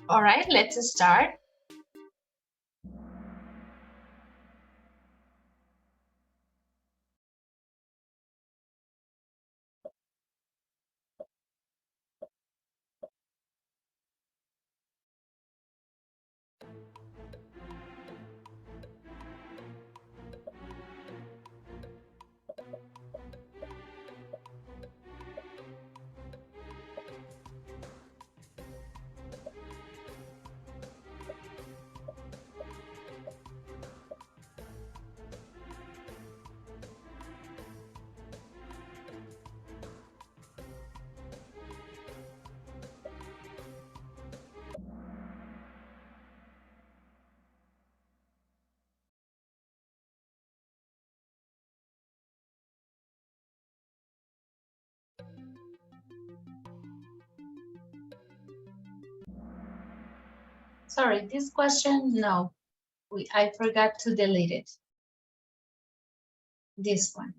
All right, let's start. Sorry, this question, no, I forgot to delete it. This one.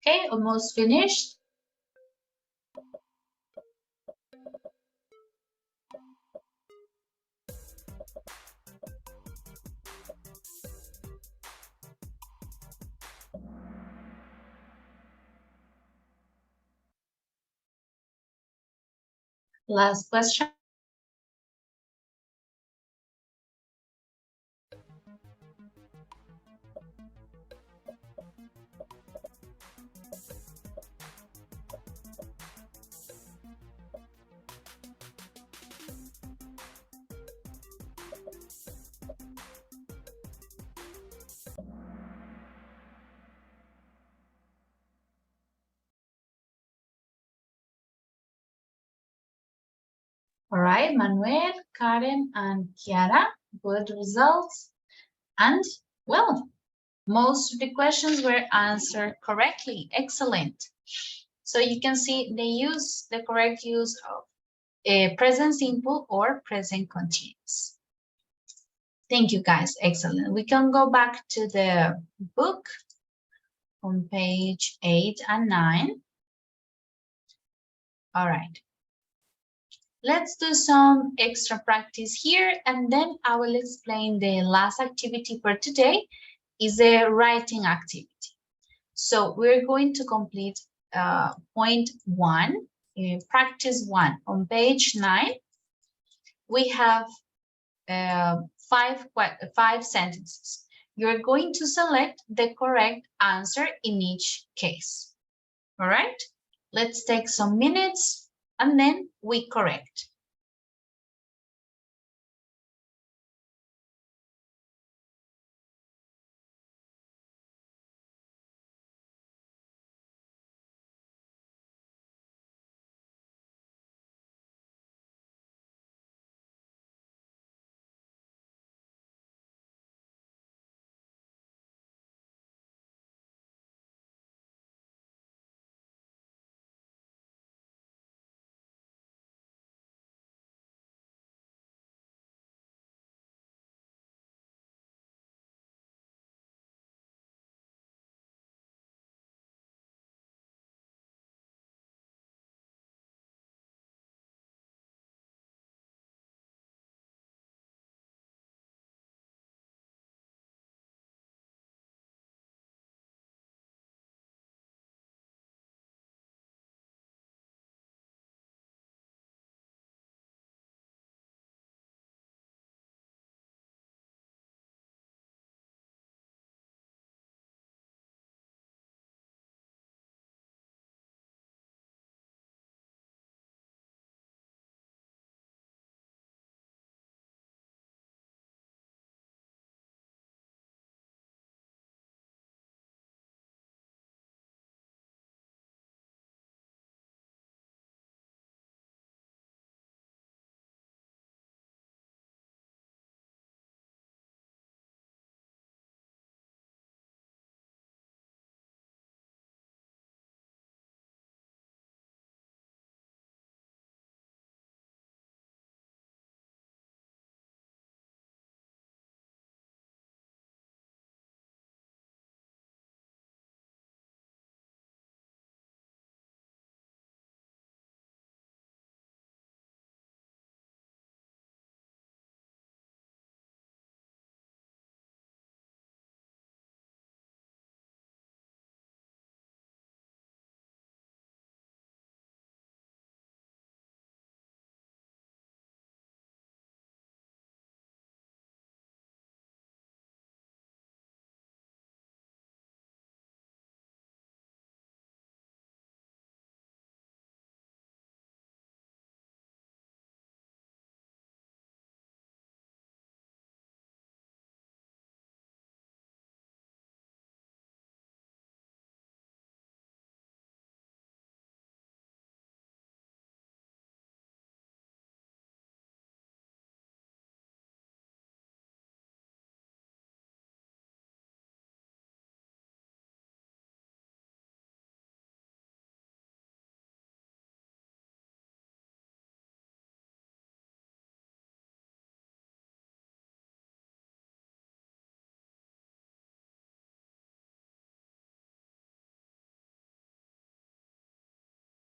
Okay, almost finished. Last question. All right, Manuel, Karen, and Kiara, good results. And well, most of the questions were answered correctly. Excellent. So you can see they use the correct use of present simple or present continuous. Thank you, guys. Excellent. We can go back to the book on page 8 and 9. All right. Let's do some extra practice here, and then I will explain the last activity for today is a writing activity. So we're going to complete point 1, practice 1. On page 9, we have 5 sentences. You're going to select the correct answer in each case. All right, let's take some minutes and then we correct.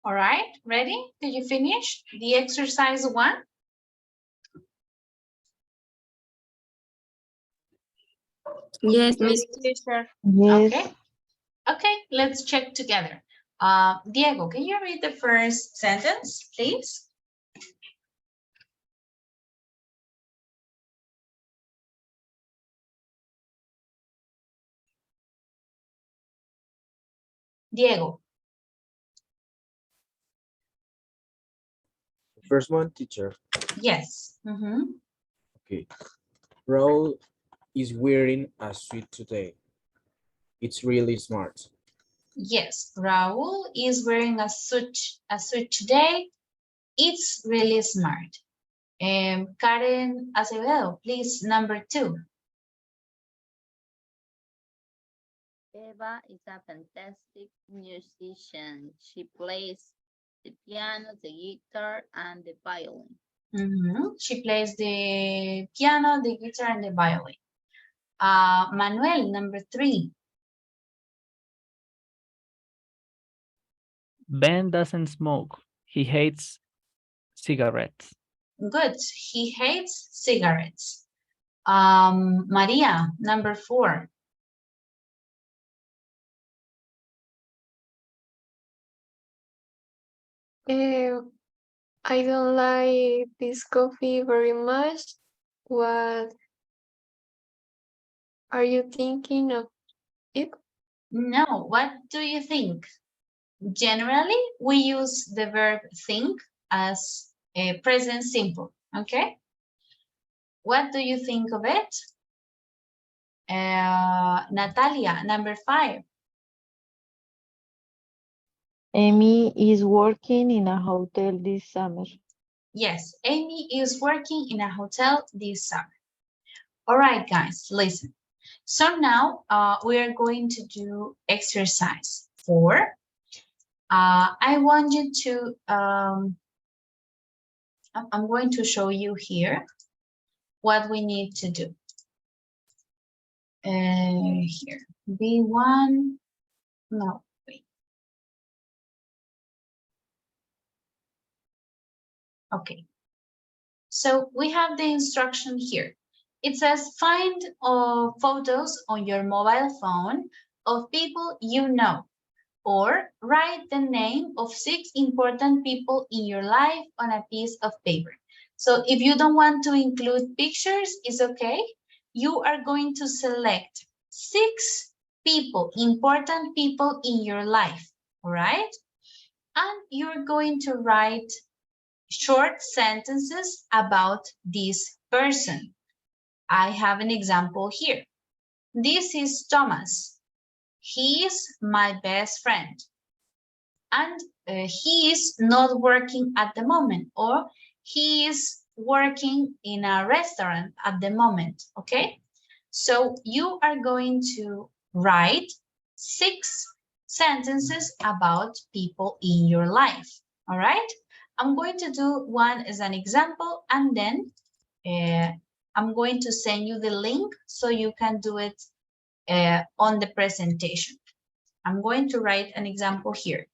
All right, ready? Did you finish the exercise 1? Yes, Yes, Miss. teacher. Yes. Okay. Okay, let's check together. Diego, can you read the first sentence, please? Diego. First one, teacher. Yes. Okay. Raul is wearing a suit today. It's really smart. Yes, Raul is wearing a suit today. It's really smart. Karen Acevedo, please, number 2. Eva is a fantastic musician. She plays the piano, the guitar, and the violin. She plays the piano, the guitar, and the violin. Manuel, number 3. Ben doesn't smoke. He hates cigarettes. Good. He hates cigarettes. Maria, number 4. I don't like this coffee very much. What are you thinking of it? No, what do you think? Generally, we use the verb think as a present simple, okay? What do you think of it? Natalia, number 5. Amy is working in a hotel this summer. Yes, Amy is working in a hotel this summer. All right, guys, listen. So now we are going to do exercise 4. I want you to, I'm going to show you here what we need to do. Here, B1, no, wait. Okay. So we have the instruction here. It says find photos on your mobile phone of people you know, or write the name of 6 important people in your life on a piece of paper. So if you don't want to include pictures, it's okay. You are going to select 6 people, important people in your life, all right? And you're going to write short sentences about this person. I have an example here. This is Thomas. He is my best friend. And he is not working at the moment, or he is working in a restaurant at the moment, okay? So you are going to write 6 sentences about people in your life, all right? I'm going to do one as an example, and then I'm going to send you the link so you can do it on the presentation. I'm going to write an example here.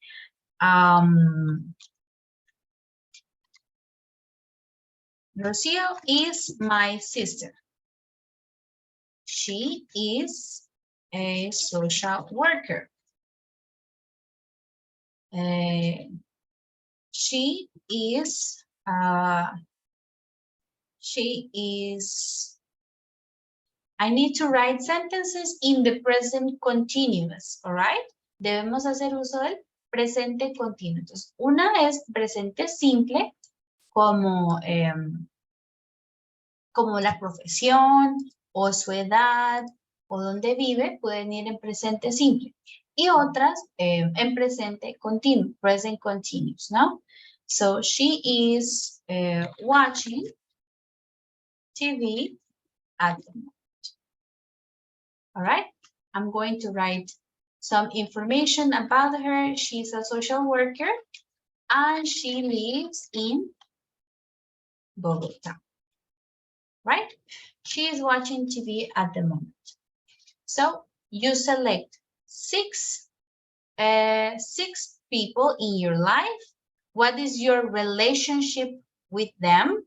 Rocio is my sister. She is a social worker. She is, I need to write sentences in the present continuous, all right? Debemos hacer uso del presente continuo. Entonces, una es presente simple, como, como la profesión o su edad o donde vive, pueden ir en presente simple. Y otras en presente continuo, present continuous, ¿no? So she is watching TV at the moment. All right, I'm going to write some information about her. She's a social worker and she lives in Bogota, right? She is watching TV at the moment. So you select 6 people in your life, what is your relationship with them,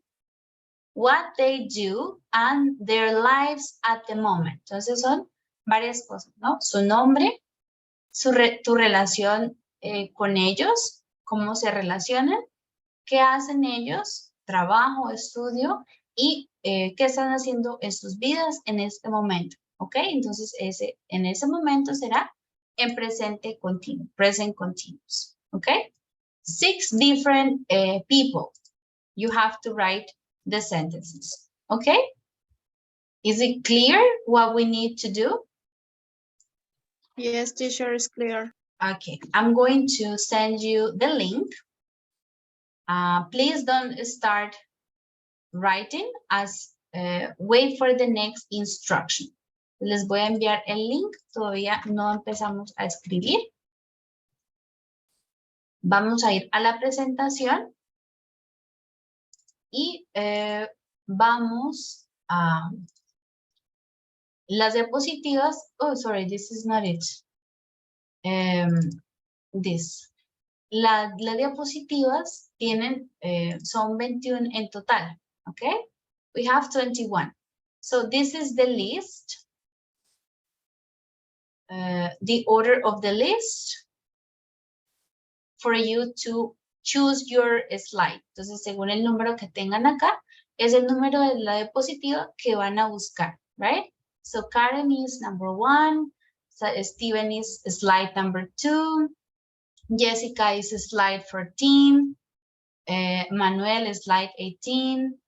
what they do, and their lives at the moment. Entonces son varias cosas, ¿no? Su nombre, tu relación con ellos, cómo se relacionan, qué hacen ellos, trabajo, estudio, y qué están haciendo en sus vidas en este momento, ¿ok? Entonces, en ese momento será en presente continuo, present continuous, ¿ok? 6 different people. You have to write the sentences, ¿ok? Is it clear what we need to do? Yes, teacher, is clear. Okay, I'm going to send you the link. Please don't start writing as wait for the next instruction. Les voy a enviar el link, todavía no empezamos a escribir. Vamos a ir a la presentación y vamos a las diapositivas. Oh, sorry, this is not it. This. Las diapositivas tienen, son 21 en total, okay? We have 21. So this is the list, the order of the list for you to choose your slide. Entonces, según el número que tengan acá, es el número de la diapositiva que van a buscar, right? So Karen is number 1, so Steven is slide number 2, Jessica is slide 14, Manuel is slide 18,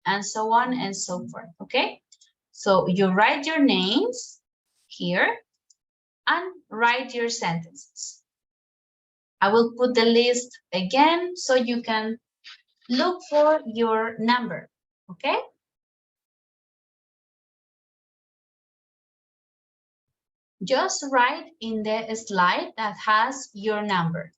and so on and so forth, okay? So you write your names here and write your sentences. I will put the list again so you can look for your number, okay? Just write in the slide that has your number.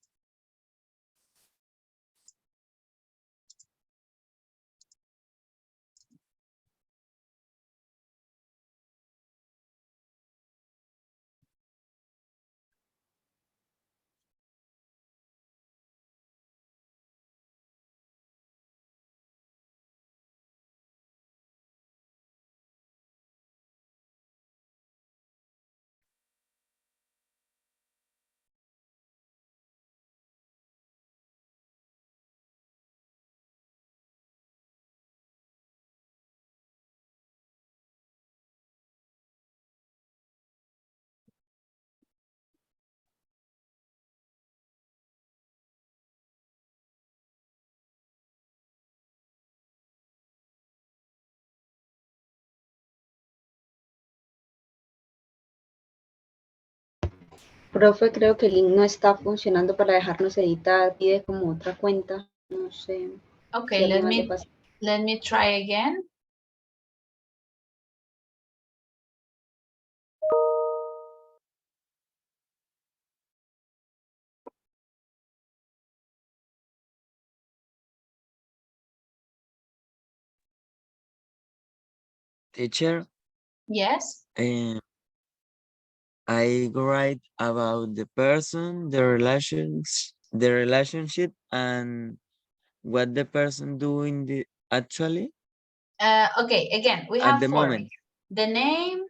Profe, creo que el link no está funcionando para dejarnos editar, pide como otra cuenta, no sé. Okay, si alguien más le pasa. let me try again. Teacher, Yes. I write about the person, the relationship, and what the person doing actually. Okay, again, we At have the 4. moment. The name,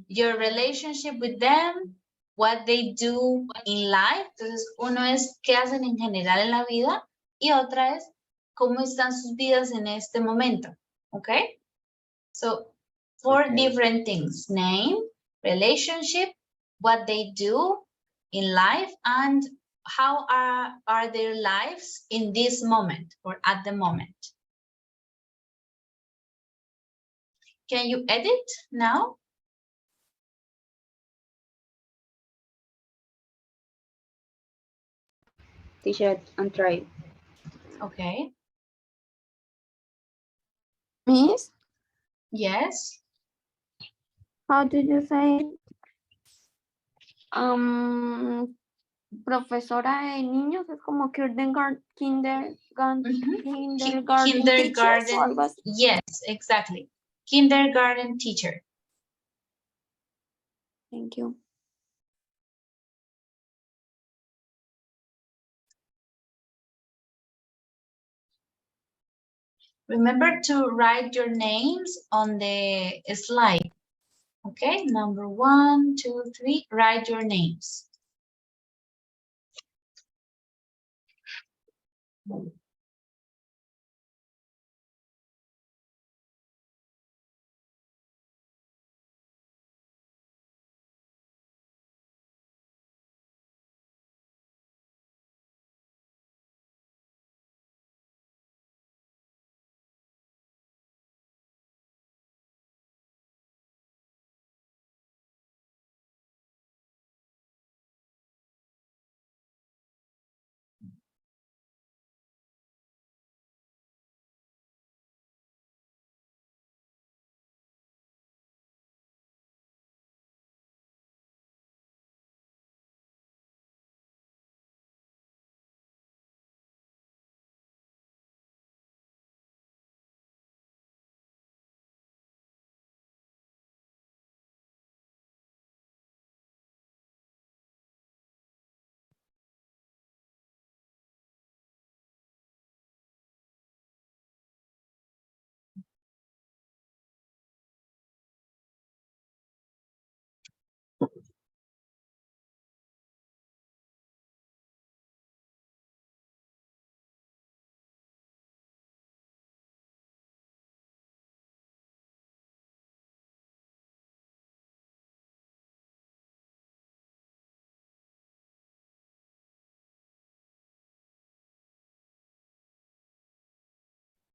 your relationship with them, what they do in life. Entonces, uno es qué hacen en general en la vida y otra es cómo están sus vidas en este momento. Okay? So, 4 different things: name, relationship, what they do in life, and how are their lives in this moment or at the moment. Can you edit now? Teacher, and try. Okay. Miss, Yes. how did you say? Profesora de niños es como kindergarten teachers o algo así. Yes, exactly. Kindergarten teacher. Thank you. Remember to write your names on the slide. Okay, number 1, 2, 3, write your names.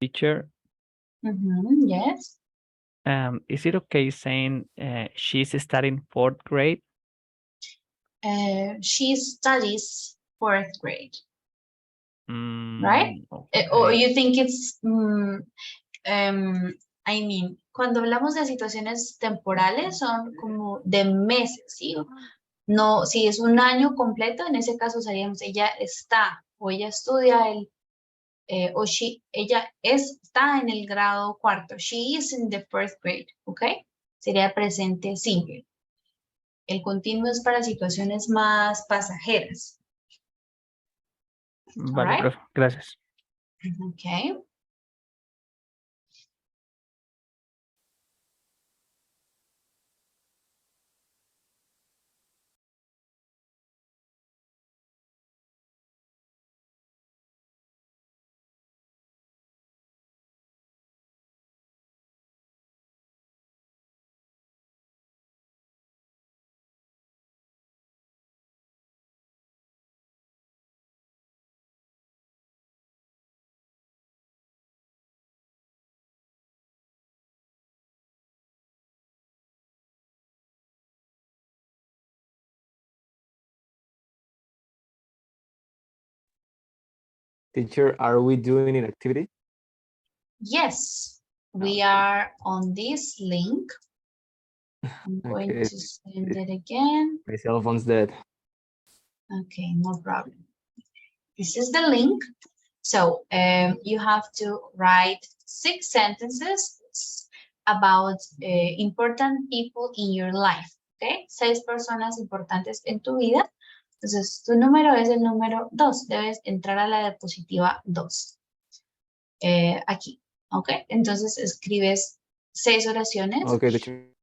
Teacher, Yes. is it okay saying she's studying 4th grade? She studies 4th grade, right? Okay. Or you think it's, I mean, cuando hablamos de situaciones temporales son como de meses, ¿sí? No, si es un año completo, en ese caso usaríamos ella está o ella estudia ella está en el grado 4º. She is in the 4th grade, ¿ok? Sería presente simple. El continuo es para situaciones más pasajeras. Vale, Alright. profe, gracias. Okay. Teacher, are we doing an activity? Yes, we are on this link. I'm going Okay. to send it again. My cell phone's dead. Okay, no problem. This is the link. So you have to write 6 sentences about important people in your life. Okay, 6 personas importantes en tu vida. Entonces, tu número es el número 2. Debes entrar a la diapositiva 2. Aquí. Ok, entonces escribes 6 oraciones. Okay, teacher.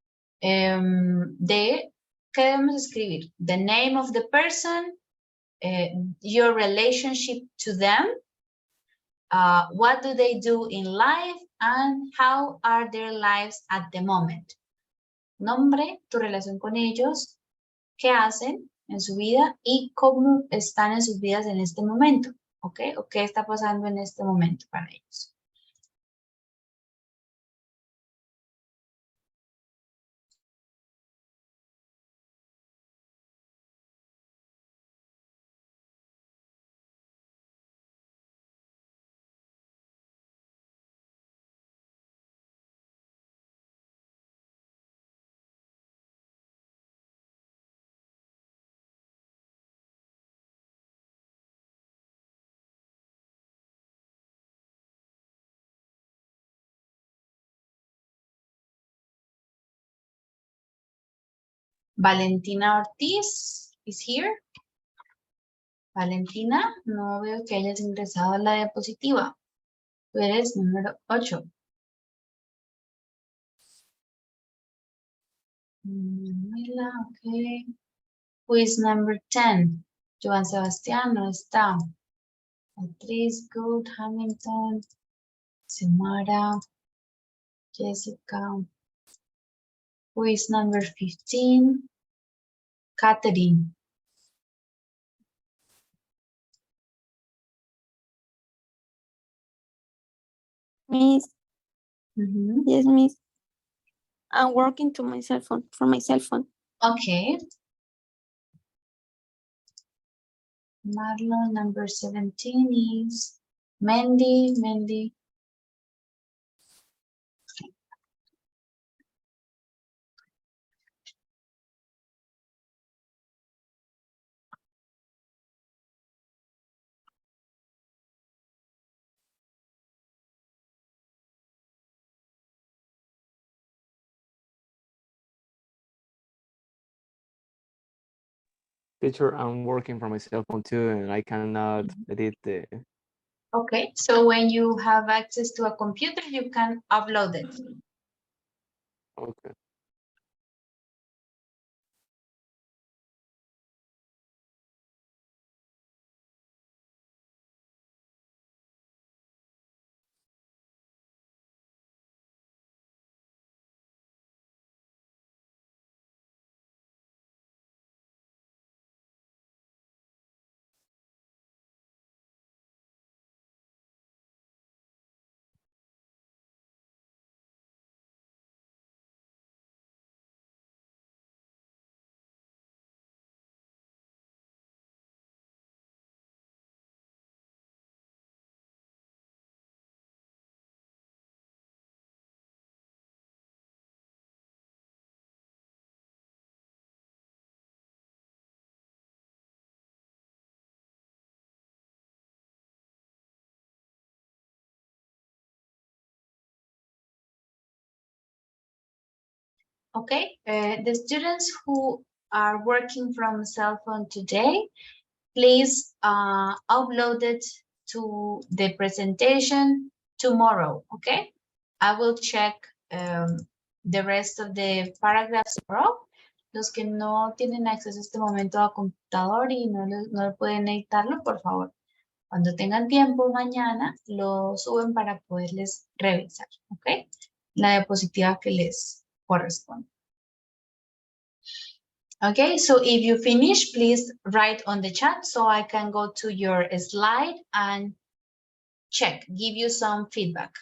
De, ¿qué debemos escribir? The name of the person, your relationship to them, what do they do in life, and how are their lives at the moment. Nombre, tu relación con ellos, qué hacen en su vida y cómo están en sus vidas en este momento, ¿ok? O qué está pasando en este momento para ellos. Valentina Ortiz is here. Valentina, no veo que hayas ingresado a la diapositiva. Tú eres número 8. Mila, okay. Who is number 10? Joan Sebastián no está. Beatriz, good. Hamilton, Samara, Jessica. Who is number 15? Catherine. Miss, Mhm. yes, miss. I'm working to my cell phone, from my cell phone. Okay. Marlon, number 17 is Mandy. Mandy. Teacher, I'm working from my cell phone too, and I cannot edit the. Okay, so when you have access to a computer, you can upload it. Okay. Okay, the students who are working from cell phone today, please upload it to the presentation tomorrow, okay? I will check the rest of the paragraphs tomorrow. Los que no tienen acceso a este momento a computador y no pueden editarlo, por favor, cuando tengan tiempo mañana, lo suben para poderles revisar, ¿ok? La diapositiva que les corresponde. Okay, so if you finish, please write on the chat so I can go to your slide and check, give you some feedback.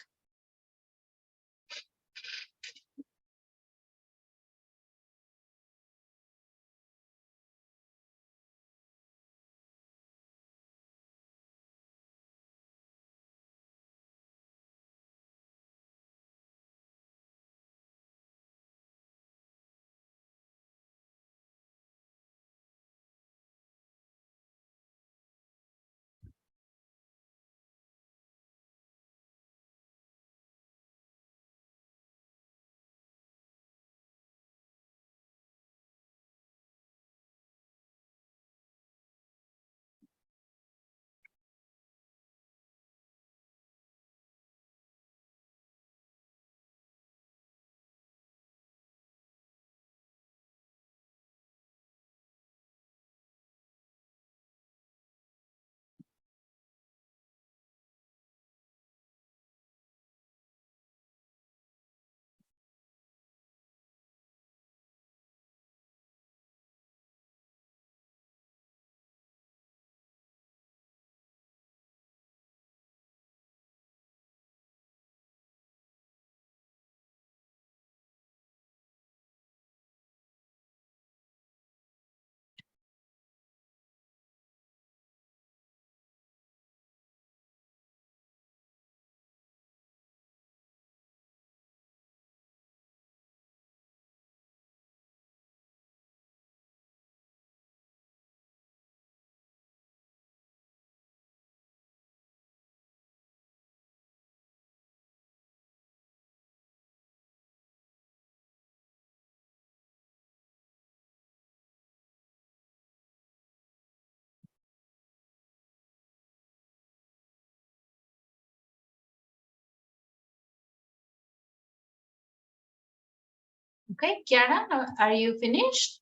Okay, Kiara, are you finished?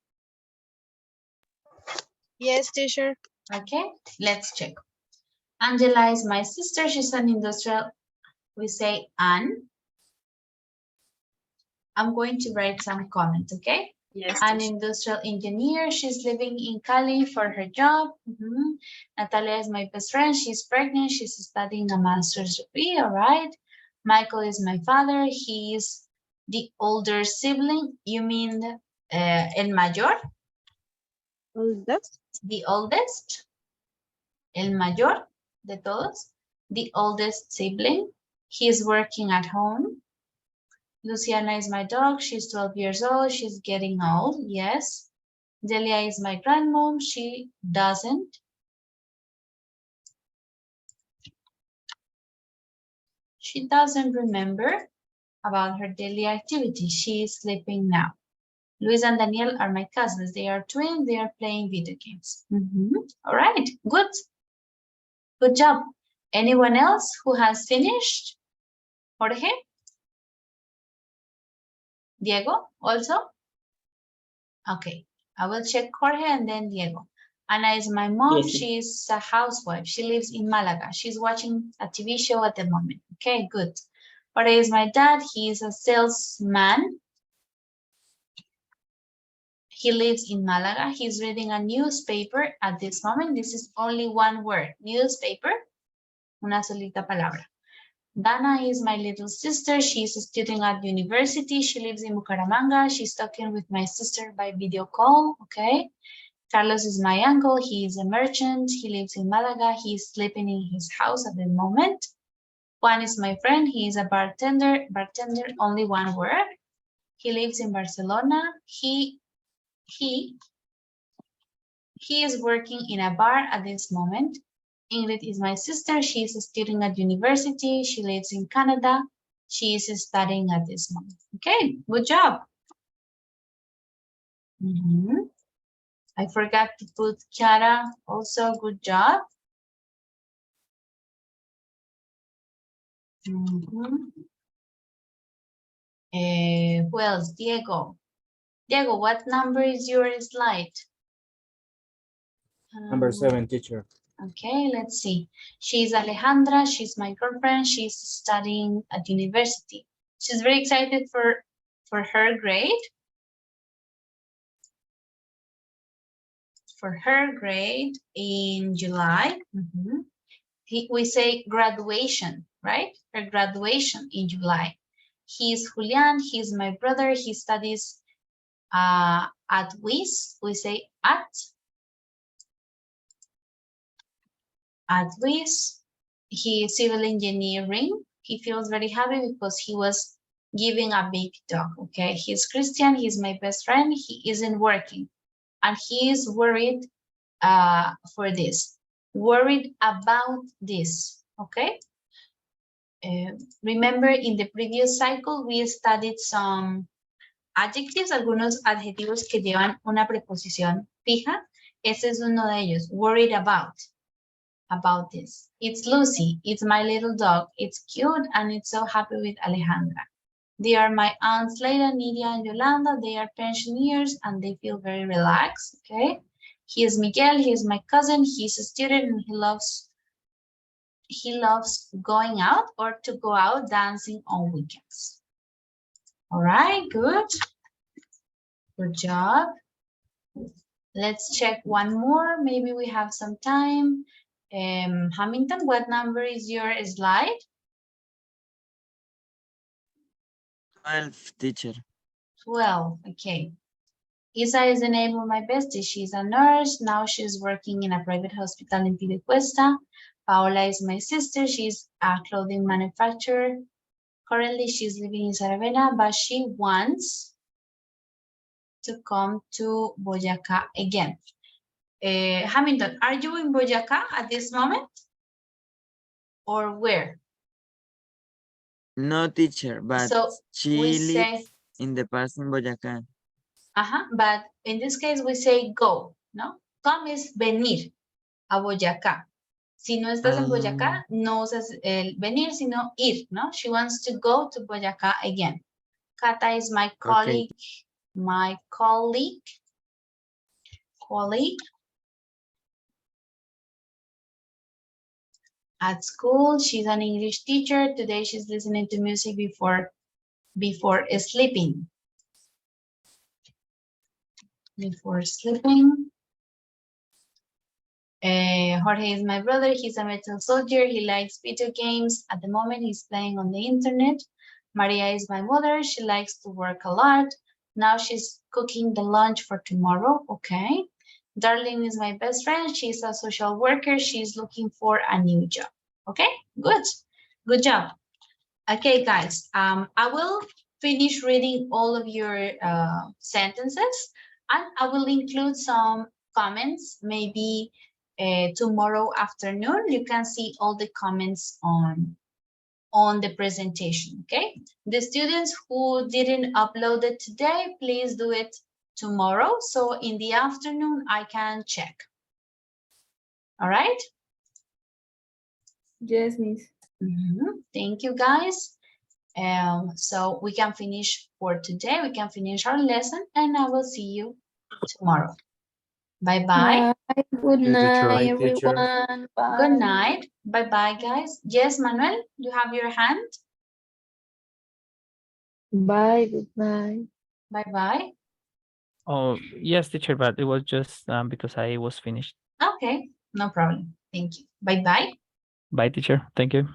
Yes, teacher. Okay, let's check. Angela is my sister. She's an industrial. We say Anne. I'm going to write some comments, okay? Yes, An teacher. industrial engineer. She's living in Cali for her job. Natalia is my best friend. She's pregnant. She's studying a master's degree, all right? Michael is my father. He's the older sibling. You mean el mayor? Oldest? The oldest. El mayor de todos. The oldest sibling. He's working at home. Luciana is my dog. She's 12 years old. She's getting old. Yes. Delia is my grandmom. She doesn't remember about her daily activity. She is sleeping now. Luis and Daniel are my cousins. They are twins. They are playing video games. All right. Good. Good job. Anyone else who has finished? Jorge? Diego also? Okay, I will check Jorge and then Diego. Ana is my mom. Yes. She's a housewife. She lives in Malaga. She's watching a TV show at the moment. Okay, good. Jorge is my dad. He is a salesman. He lives in Malaga. He's reading a newspaper at this moment. This is only one word. Newspaper. Una solita palabra. Dana is my little sister. She's a student at university. She lives in Bucaramanga. She's talking with my sister by video call, okay? Carlos is my uncle. He is a merchant. He lives in Malaga. He's sleeping in his house at the moment. Juan is my friend. He is a bartender. Bartender, only one word. He lives in Barcelona. He is working in a bar at this moment. Ingrid is my sister. She is a student at university. She lives in Canada. She is studying at this moment. Okay, good job. I forgot to put Chiara. Also, good job. Who else? Diego. Diego, what number is your slide? Number 7, teacher. Okay, let's see. She's Alejandra. She's my girlfriend. She's studying at university. She's very excited for her grade. For her grade in July. We say graduation, right? Her graduation in July. He's Julian. He's my brother. He studies at WIS. We say at WIS. He is civil engineering. He feels very happy because he was giving a big talk, okay? He's Christian. He's my best friend. He isn't working. And he is worried for this. Worried about this, okay? Remember in the previous cycle, we studied some adjectives, algunos adjetivos que llevan una preposición fija. Ese es uno de ellos, worried about this. It's Lucy, it's my little dog, it's cute, and it's so happy with Alejandra. They are my aunts, Leila, Nidia, and Yolanda. They are pensioners, and they feel very relaxed, okay? He is Miguel, he is my cousin, he's a student, and he loves going out or to go out dancing on weekends. All right, good. Good job. Let's check one more. Maybe we have some time. Hamilton, what number is your slide? 12, teacher. 12, okay. Isa is the name of my bestie. She's a nurse. Now she's working in a private hospital in Piedecuesta. Paola is my sister. She's a clothing manufacturer. Currently, she's living in Saravena, but she wants to come to Boyacá again. Hamilton, are you in Boyacá at this moment? Or where? No, teacher, but So we she say, lives in the past in Boyacá. But in this case we say go, ¿no? Come is venir a Boyacá. Si no estás en Boyacá, no usas el venir, sino ir, ¿no? She wants to go to Boyacá again. Kata is my colleague. My colleague. At school, she's an English teacher. Today she's listening to music before sleeping. Before sleeping. Jorge is my brother. He's a metal soldier. He likes video games. At the moment, he's playing on the internet. Maria is my mother. She likes to work a lot. Now she's cooking the lunch for tomorrow. Okay. Darlene is my best friend. She's a social worker. She's looking for a new job. Okay, good. Good job. Okay, guys, I will finish reading all of your sentences, and I will include some comments. Maybe tomorrow afternoon, you can see all the comments on the presentation, okay? The students who didn't upload it today, please do it tomorrow. So in the afternoon, I can check. All right? Yes, Miss. Thank you, guys. So we can finish for today. We can finish our lesson, and I will see you tomorrow. Bye-bye. Bye. Good night, Bye, teacher. everyone. Bye. Good night. Bye-bye, guys. Yes, Manuel, you have your hand. Bye, good night. Bye-bye. Oh, yes, teacher, but it was just because I was finished. Okay, no problem. Thank you. Bye-bye. Bye, teacher. Thank you.